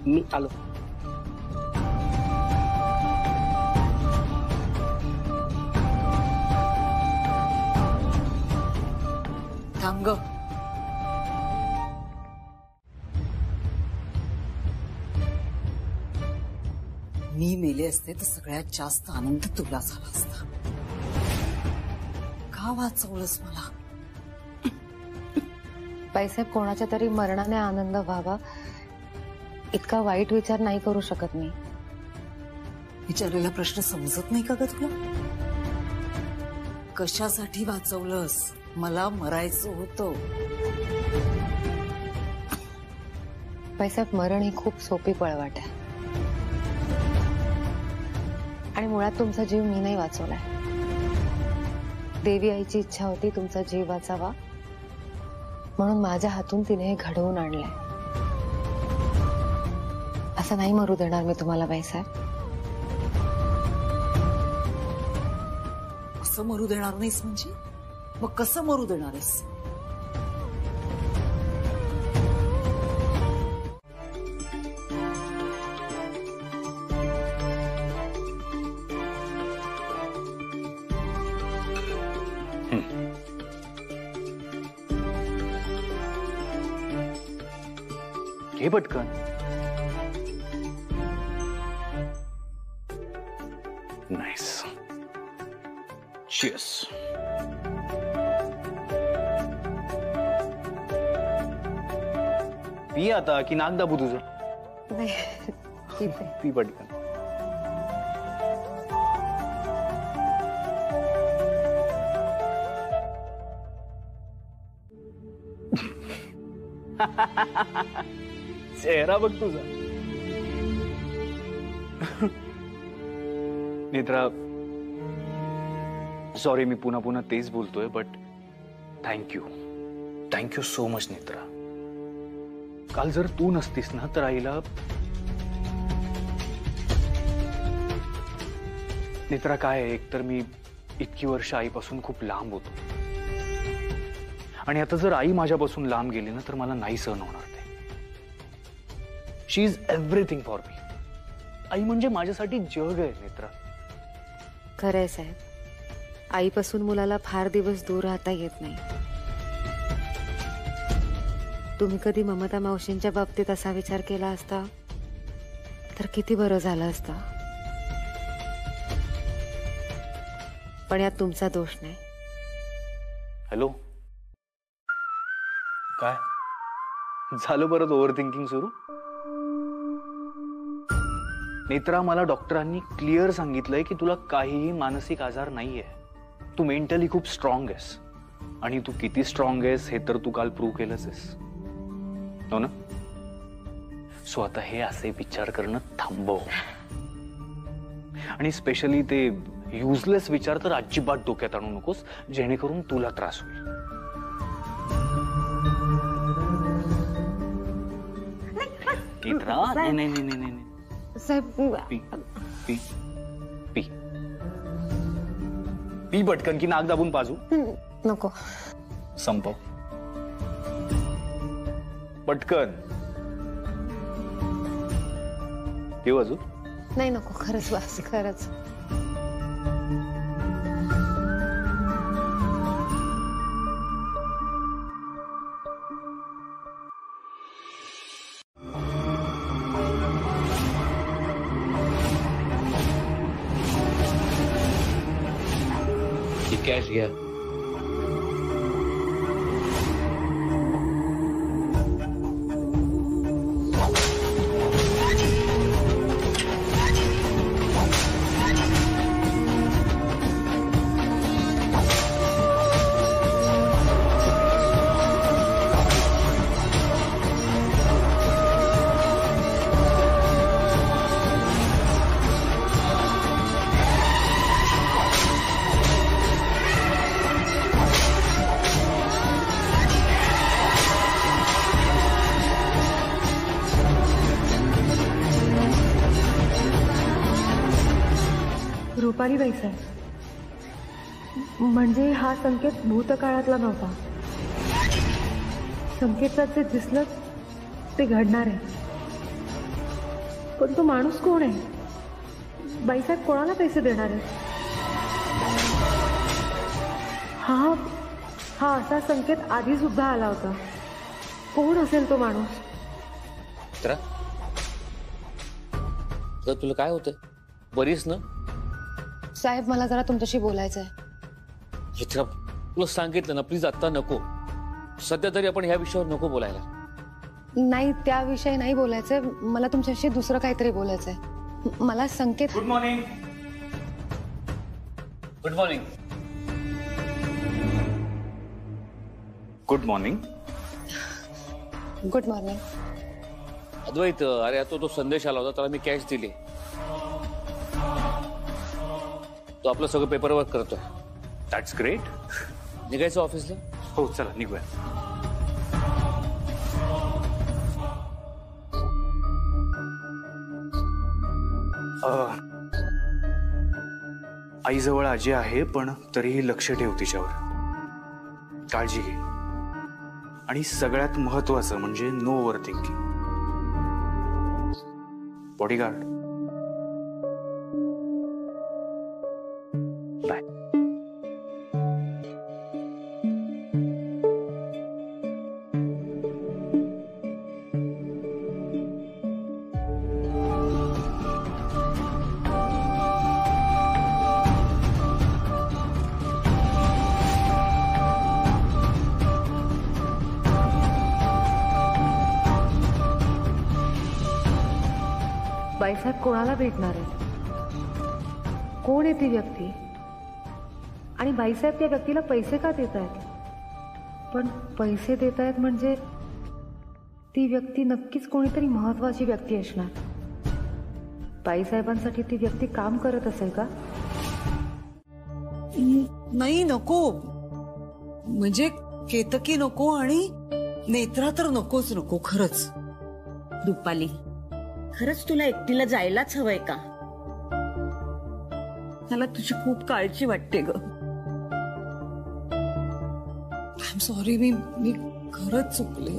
मी आलो. मी मेले असते तर सगळ्यात जास्त आनंद तुला झाला असता. का वाचवलंस मला? बाईसाहेब, कोणाच्या तरी मरणाने आनंद व्हावा इतका वाईट विचार नाही करू शकत मी. विचारलेला प्रश्न समजत नाही का ग तुला? कशासाठी वाचवलंस? मला मरायचं होतं. बाईसाहेब, मरण ही खूप सोपी पळवाट आहे आणि मुळात तुमचा जीव मी नाही वाचवलाय. देवी आईची इच्छा होती तुमचा जीव वाचावा, म्हणून माझ्या हातून तिने हे घडवून आणलंय. असं नाही मरू देणार मी तुम्हाला बाईसाहेब. असं मरू देणार नाहीस म्हणजे? मग कसं मरू देणार आहेस? घे पटकन. नाईस. Cheers. पी आता की नाक दाबू तुझं? नाही, पी पटकन. चेहरा बघ तुझा. नेत्रा, सॉरी मी पुन्हा पुन्हा तेच बोलतोय, but thank you so much Netra. काल जर तू नसतीस ना तर आईला. नेत्रा काय आहे, एकतर मी इतकी वर्ष आईपासून खूप लांब होतो आणि आता जर आई माझ्यापासून लांब गेली ना तर मला नाही सहन होणार ते. शी इज एव्हरीथिंग फॉर मी. आई म्हणजे माझ्यासाठी जग आहे नेत्रा. खरंय साहेब, आईपासून मुलाला फार दिवस दूर राहता येत नाही. तुम्ही कधी ममता मावशींच्या बाबतीत असा विचार केला असता तर किती बरं झालं असतं. पण यात तुमचा दोष नाही. हॅलो, काय झालं परत ओव्हर थिंकिंग सुरू? नेत्रा, मला डॉक्टरांनी क्लिअर सांगितलंय की तुला काहीही मानसिक आजार नाहीये. तू मेंटली खूप स्ट्रॉंग आहेस आणि तू किती स्ट्रॉंग आहेस हे तर तू काल प्रूव्ह केलंच आहेस, हो ना? सो आता हे असे विचार करणं थांबव आणि स्पेशली ते युजलेस विचार तर अजिबात डोक्यात आणू नकोस, जेणेकरून तुला त्रास होईल. नेत्रा, नाही नाही नाही नाही नाही साहेब, पी पी पी पी पटकन की नाक दाबून पाजू? नको. संपव पटकन. येऊ अजून? नाही, नको. खरंच बस, खरंच. कॅश घ्या. रुपाली बाई साहेब, म्हणजे हा संकेत भूतकाळातला नव्हता. संकेतात जे दिसलं ते घडणार आहे. पण तो माणूस कोण आहे? बाईसाहेब कोणाला पैसे देणार आहे? हा असा संकेत आधी सुद्धा आला होता. कोण असेल तो माणूस? तुला काय होतंय? बरीच ना? साहेब मला जरा तुमच्याशी बोलायचं आहे. नेत्रा, तुला सांगितलं ना, प्लीज आता नको. सध्या तरी आपण ह्या विषयावर नको बोलायला. नाही, त्याविषयी नाही बोलायचंय मला, तुमच्याशी दुसरं काहीतरी बोलायचंय. मला Sanket. Good morning. Good morning. Good morning. Good morning. Advait, अरे तो संदेश आला होता, त्याला मी कॅश दिली. तो आपलं सगळं पेपरवर्क करतोय. That's great. निघायचं ऑफिसला? हो, चला निघूया. आईजवळ आजी आहे, पण तरीही लक्ष ठेव तिच्यावर. काळजी घे. आणि सगळ्यात महत्वाचं म्हणजे no overthinking. Bodyguard. Bye. बाईसाहेब कोणाला भेटणार आहे? कोण आहे ती व्यक्ती? आणि बाईसाहेब त्या व्यक्तीला पैसे का देत आहेत? पण पैसे देत आहेत म्हणजे ती व्यक्ती नक्कीच कोणीतरी महत्वाची व्यक्ती असणार. बाईसाहेबांसाठी ती व्यक्ती काम करत असेल का? नाही, नको. म्हणजे केतकी नको आणि नेत्रा तर नकोच नको. खरंच रुपाली, खरंच तुला एकटीला जायलाच हवंय का? मला तुझी खूप काळजी वाटते ग. I am sorry. मी खरंच चुकले.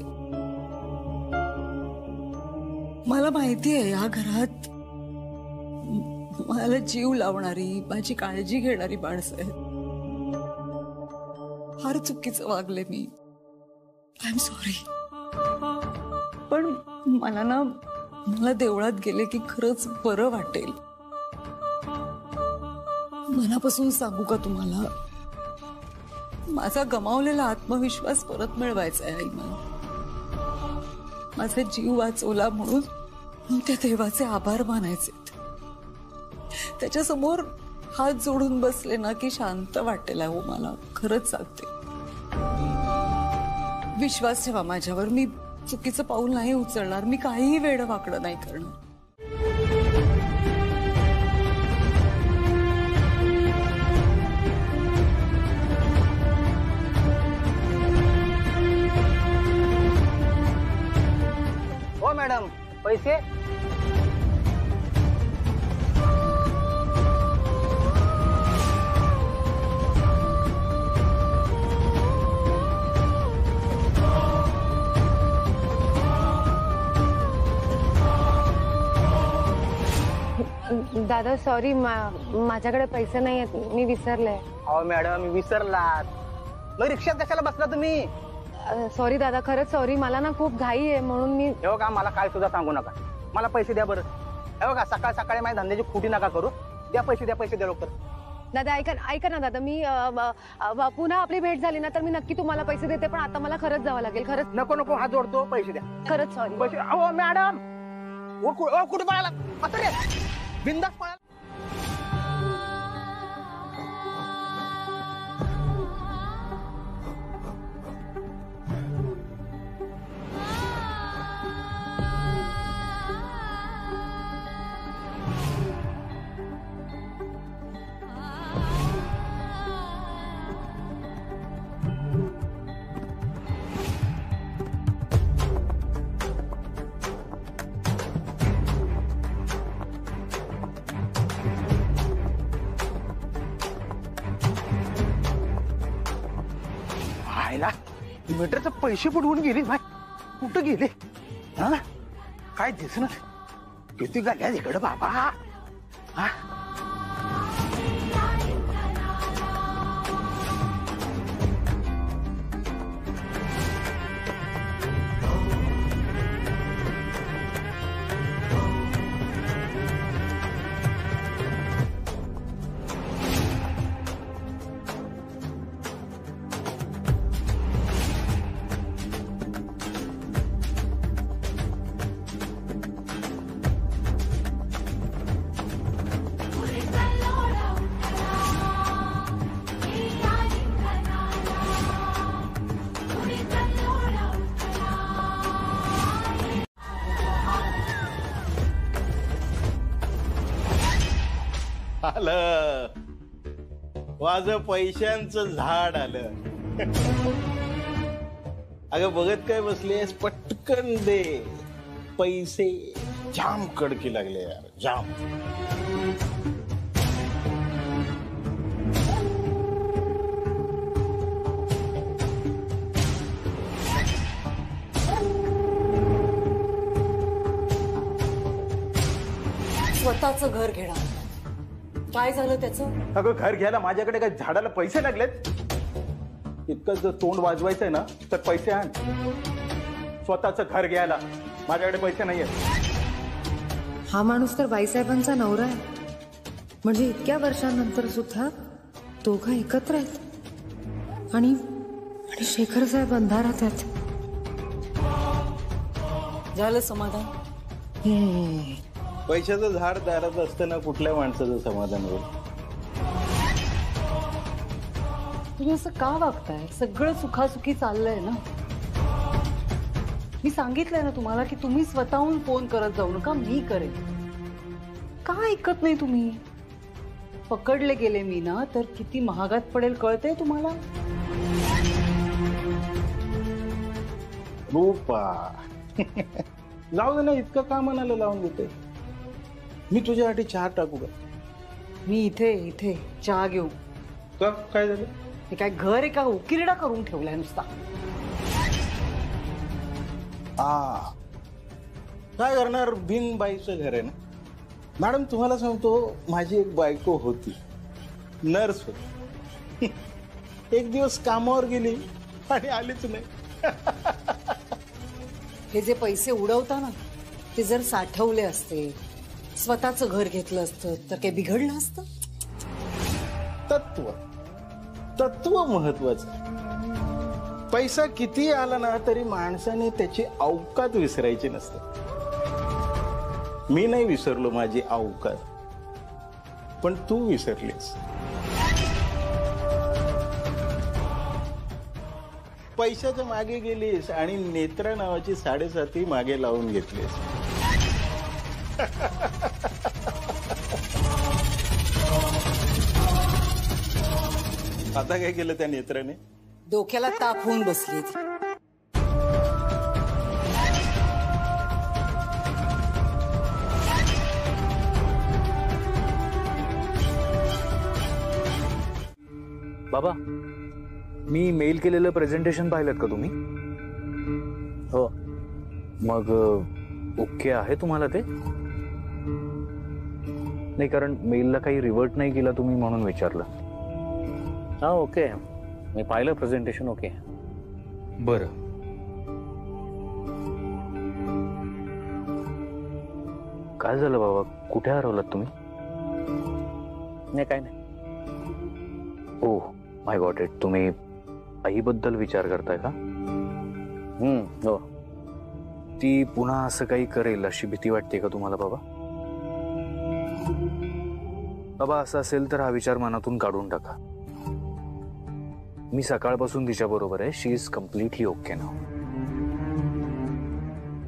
मला माहिती आहे या घरात मला जीव लावणारी, माझी काळजी घेणारी माणसं आहेत. फार चुकीचं वागले मी. I am sorry. पण मला देवळात गेले की खरंच बरं वाटेल. मनापासून सांगू का तुम्हाला, माझा गमावलेला आत्मविश्वास परत मिळवायचा आहे. आई, मला माझा जीव वाचवला म्हणून त्या देवाचे आभार मानायचे. त्याच्यासमोर हात जोडून बसले ना की शांत वाटेल. हो, मला खरंच सांगते. विश्वास ठेवा माझ्यावर. मी चुकीचं पाऊल नाही उचलणार. मी काहीही वेडं वाकडं नाही करणार. हो मॅडम, पैसे? दादा सॉरी, माझ्याकडे पैसे नाही आहेत, मी विसरले. अहो मॅडम, विसरलात? मग रिक्षात कशाला बसला तुम्ही? सॉरी दादा, खरंच सॉरी. मला ना खूप घाई आहे म्हणून मी. हे बघा, मला काय सुद्धा सांगू नका. मला पैसे द्या बरं. हे बघा, सकाळ सकाळी माझ्या धंद्याची खुटी नका करू. द्या पैसे द्या लवकर. दादा ऐका ना दादा, मी पुन्हा आपली भेट झाली ना तर मी नक्की तुम्हाला पैसे देते, पण आता मला खरंच जावं लागेल. खरंच नको, हात जोडतो. पैसे द्या. खरंच सॉरी. पैसे. अहो मॅडम, कुठे पळाला? आता रे बिंदास पळाला. मीटरचे पैसे बुडवून गेले. भाई कुठं गेले? हा, काय दिसणार? किती गाड्या इकडं बाबा. हा, आलं माझं पैशांचं झाड आलं. अगं बघत काय बसलीस, पटकन दे पैसे. जाम कडकी लागले यार, जाम. स्वतःचं घर घेणार, काय झालं त्याचं? अगं घर घ्यायला माझ्याकडे काय झाडाला पैसे लागलेत? इतकंच जर तोंड वाजवायचंय ना तर पैसे आण. स्वतःचं घर घ्यायला माझ्याकडे पैसे नाहीयेत. हा माणूस तर बाईसाहेबांचा नवरा आहे, म्हणजे इतक्या वर्षांनंतर सुद्धा दोघं एकत्र आहेत. आणि शेखर साहेब अंधारात आहेत. झालं समाधान? पैशाचं झाड दारात असताना कुठल्या माणसाचं समाधान होईल? तुम्ही असं का वागताय? सगळं सुखासुखी चाललंय ना. मी सांगितलंय ना तुम्हाला की तुम्ही स्वतःहून फोन करत जाऊ नका, मी करेन. का ऐकत नाही तुम्ही? पकडले गेले मी ना तर किती महागात पडेल कळतंय तुम्हाला? रूपा जाऊ दे ना, इतकं का मनाला लावून देते? मी तुझ्यासाठी चहा टाकू का? मी इथे चहा घेऊ का? काय झालं? हे काय घर आहे का? उकिरडा करून ठेवलाय नुसता. काय करणार, बिन बाईचं घर आहे ना. मॅडम तुम्हाला सांगतो, माझी एक बायको होती, नर्स होती. एक दिवस कामावर गेली आणि आलीच नाही. हे जे पैसे उडवता ना ते जर साठवले असते, स्वतःचं घर घेतलं असतं तर काही बिघडलं असतं? तत्व महत्वाचं. पैसा किती आला ना तरी माणसाने त्याची औकात विसरायची नसते. मी नाही विसरलो माझी औकात, पण तू विसरलीस. पैशाच्या मागे गेलीस आणि नेत्रा नावाची 7.5 मागे लावून घेतलीस. आता काय केलं त्या नेत्राने? डोक्याला ताप होऊन बसली ती. बाबा, मी मेल केलेलं प्रेझेंटेशन पाहिलं का तुम्ही? हो. मग ओके आहे तुम्हाला ते? नाही, कारण मेलला काही रिव्हर्ट नाही केला तुम्ही म्हणून विचारलं. हा ओके, मी पाहिलं प्रेझेंटेशन. ओके बरं. काय झालं बाबा, कुठे हरवलात तुम्ही? नाही काय नाही. ओ माय गॉड इट, तुम्ही आईबद्दल विचार करताय का? हो. ती पुन्हा असं काही करेल अशी भीती वाटते का तुम्हाला बाबा? बाबा असं असेल तर हा विचार मनातून काढून टाका. मी सकाळपासून तिच्या बरोबर आहे. She is completely okay now.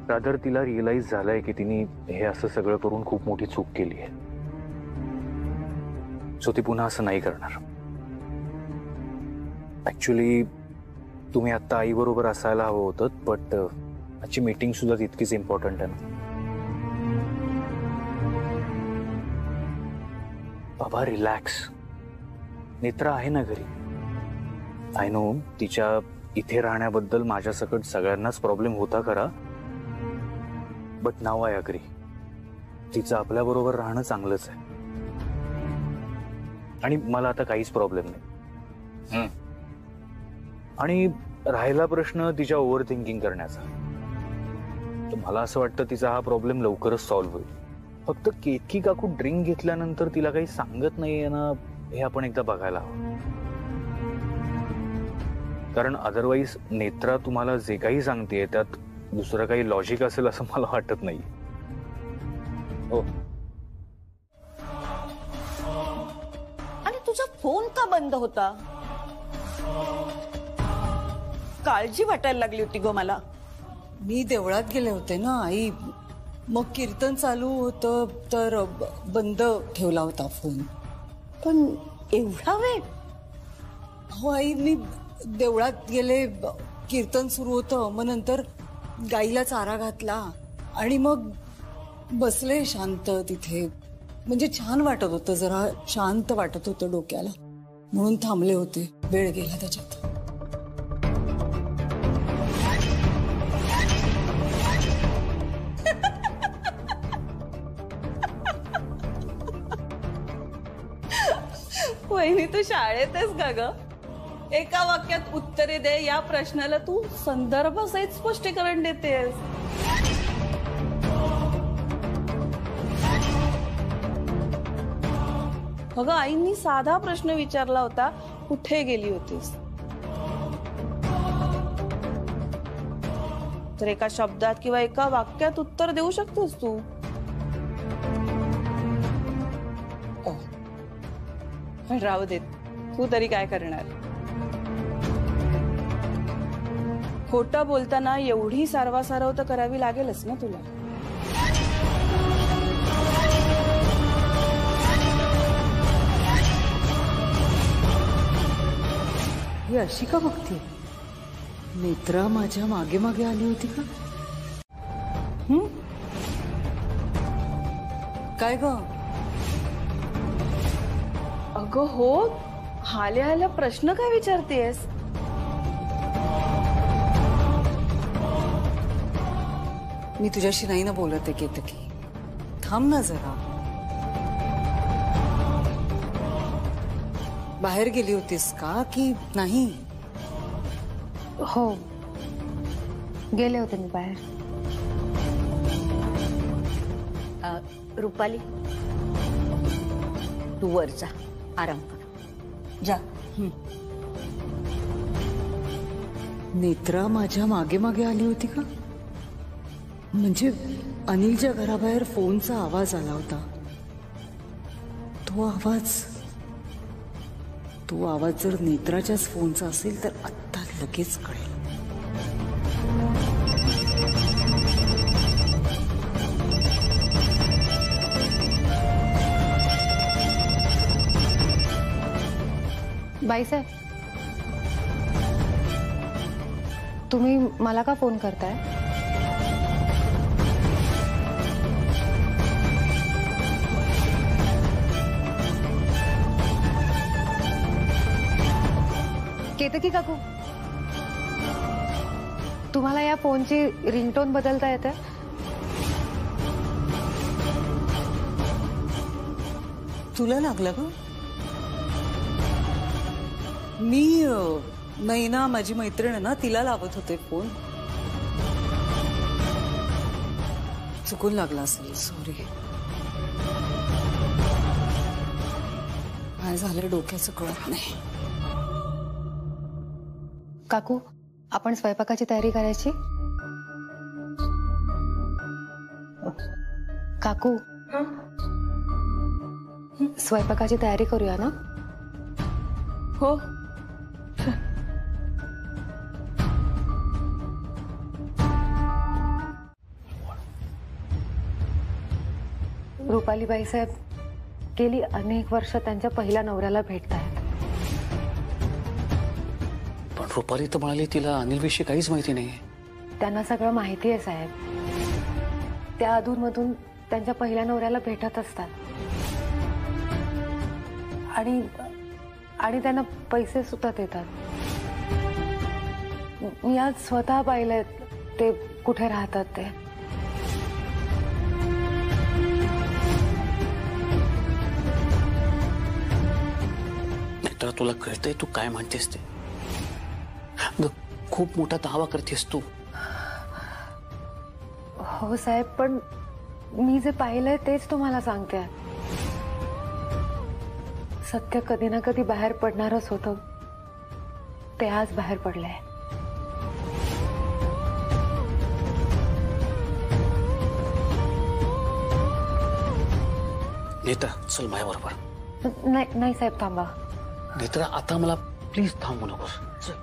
Rather तिला रिअलाइज झालंय की तिने हे असं सगळं करून खूप मोठी चूक केली आहे. सो ती पुन्हा असं नाही करणार. ऍक्च्युली तुम्ही आता आई बरोबर असायला हवं होतं, बट आजची मीटिंग सुद्धा तितकीच इम्पॉर्टंट आहे ना. बाबा रिलॅक्स. नेत्रा आहे ना घरी. आय नो तिच्या इथे राहण्याबद्दल माझ्या सकट सगळ्यांनाच प्रॉब्लेम होता खरा, बट नाव आय अग्री. तिचं आपल्या बरोबर राहणं चांगलंच आहे आणि मला आता काहीच प्रॉब्लेम नाही. आणि राहिला प्रश्न तिच्या ओव्हर थिंकिंग करण्याचा, तर मला असं वाटतं तिचा हा प्रॉब्लेम लवकरच सॉल्व्ह होईल. फक्त केतकी काकू ड्रिंक घेतल्यानंतर तिला काही सांगत नाहीये ना, हे आपण एकदा बघायला हवं. कारण अदरवाईज नेत्रा तुम्हाला जे काही सांगतेय त्यात दुसरं काही लॉजिक असेल असं मला वाटत नाही. हो. आणि तुझा फोन का बंद होता? काळजी वाटायला लागली होती ग मला. मी देवळात गेले होते ना आई, मग कीर्तन चालू होतं तर बंद ठेवला होता फोन. पण एवढा वेळ? हो आई, मी देवळात गेले, कीर्तन सुरू होतं, मग नंतर गाईला चारा घातला आणि मग बसले शांत तिथे. म्हणजे छान वाटत होतं, जरा शांत वाटत होतं डोक्याला, म्हणून थांबले होते. वेळ गेला त्याच्यात. वहिनी तू शाळेत आहेस का ग? एका वाक्यात उत्तरे दे या प्रश्नाला तू संदर्भासहित स्पष्टीकरण देतेस. अगं आईंनी साधा प्रश्न विचारला होता, कुठे गेली होतीस? तर एका शब्दात किंवा एका वाक्यात उत्तर देऊ शकतेस तू. पण राहू देत, तू तरी काय करणार? खोटं बोलताना एवढी सारवासारव तर करावी लागेलच ना तुला. ही अशी का बघते? नेत्रा माझ्या मागे मागे आली होती का? काय ग? अगं हो, हाल्या हाल्या प्रश्न काय विचारतेस? मी तुझ्याशी नाही ना बोलत आहे केतकी, थांब ना जरा. बाहेर गेली होतीस का की नाही? हो, गेले होते मी बाहेर. रुपाली, तू वर जा, आराम कर, जा. नेत्रा माझ्या मागे मागे आली होती का? म्हणजे अनिलच्या घराबाहेर फोनचा आवाज आला होता. तो आवाज जर नेत्राच्याच फोनचा असेल तर आत्ता लगेच कळेल. बाईसाहेब, तुम्ही मला का फोन करताय? केतकी काकू, तुम्हाला या फोनची रिंगटोन बदलता येते? तुला लागला का? मी नैना, माझी मैत्रीण आहे ना, तिला लावत होते फोन. चुकून लागला असेल, सॉरी. काय झालं डोक्याचं कळत नाही. काकू, आपण स्वयंपाकाची तयारी करायची. काकू, स्वयंपाकाची तयारी करूया ना? हो. रुपाली बाईसाहेब गेली अनेक वर्ष त्यांच्या पहिल्या नवऱ्याला भेटतायत. पण रुपाली तर म्हणाली तिला अनिलविषयी काहीच माहिती नाही. त्यांना सगळं माहिती आहे साहेब. त्या अधूनमधून त्यांच्या पहिल्या नवऱ्याला भेटत असतात आणि त्यांना पैसे सुद्धा देतात. मी आज स्वतः पाहिलंय ते कुठे राहतात ते. तर तुला कळतंय तू काय म्हणतेस ते? खूप मोठा दावा करतेस तू. हो साहेब, पण मी जे पाहिलंय तेच तुम्हाला सांगते. सत्य कधी ना कधी बाहेर पडणारच होतं. ते आज बाहेर पडलंय. नेत्रा, चल माझ्याबरोबर. नाही साहेब, थांबा. नेत्रा, आता मला प्लीज थांबू नकोस.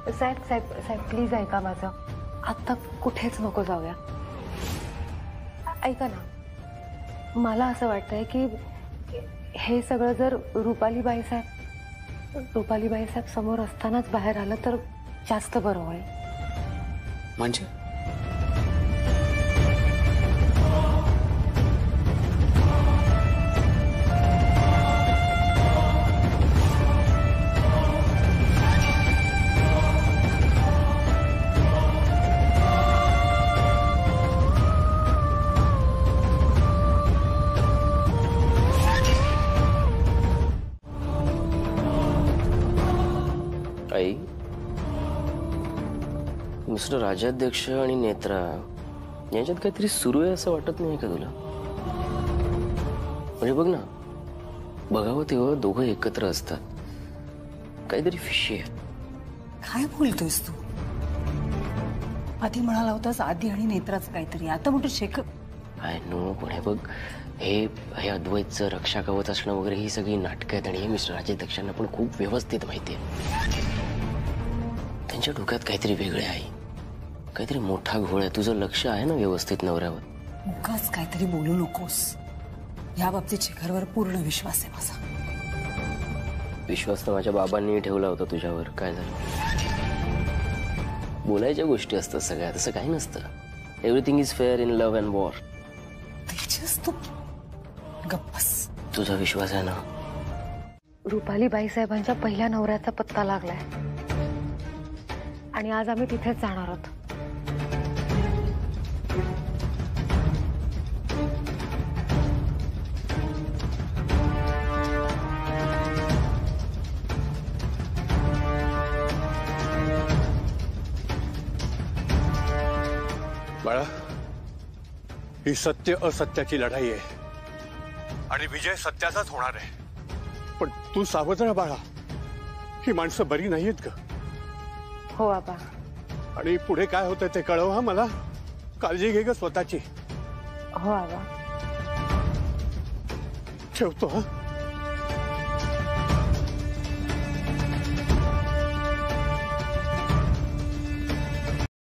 साहेब साहेब साहेब प्लीज ऐका माझं. आता कुठेच नको जाऊया. ऐका ना, मला असं वाटतंय की हे सगळं जर रुपाली बाईसाहेब समोर असतानाच बाहेर आलं तर जास्त बरं होईल. म्हणजे आई, मिस्टर राजाध्यक्ष आणि नेत्रा यांच्यात काहीतरी सुरू आहे असं वाटत नाही का तुला? म्हणजे बघ ना, बघावं तेव्हा दोघं एकत्र असतात, काहीतरी फिशी आहे. काय बोलतोयस तू? आधी म्हणाला होतास आधी आणि नेत्राचं काहीतरी, आता म्हणतो शेखर. आय नो, पण हे बघ, हे अद्वैतचं रक्षा कवच असणं वगैरे ही सगळी नाटकं आहेत आणि हे मिस्टर राजाध्यक्षांना पण खूप व्यवस्थित माहिती आहे. त्यांच्या डोक्यात काहीतरी वेगळे आहे, काहीतरी मोठा घोळ आहे. तुझं लक्ष आहे ना व्यवस्थित नवऱ्यावर? उगाच काहीतरी बोलू नकोस. या बाबतीत शेखरवर पूर्ण विश्वास आहे माझा. विश्वास तर माझ्या बाबांनी ठेवला होता तुझ्यावर. काय झालं? बोलायच्या गोष्टी असतात सगळ्या, तसं काही नसतं. Everything is fair in love and war. तू गप्पस. तुझा विश्वास आहे ना? रुपाली बाईसाहेबांच्या पहिल्या नवऱ्याचा पत्ता लागलाय आणि आज आम्ही तिथेच जाणार आहोत. बाळा, ही सत्य असत्याची लढाई आहे आणि विजय सत्याचाच होणार आहे. पण तू सावध राहा बाळा, ही माणसं बरी नाहीयेत ग. हो बाबा. आणि पुढे काय होतं ते कळव हा मला. काळजी घे ग स्वतःची. हो बाबा. ठेवतो हा.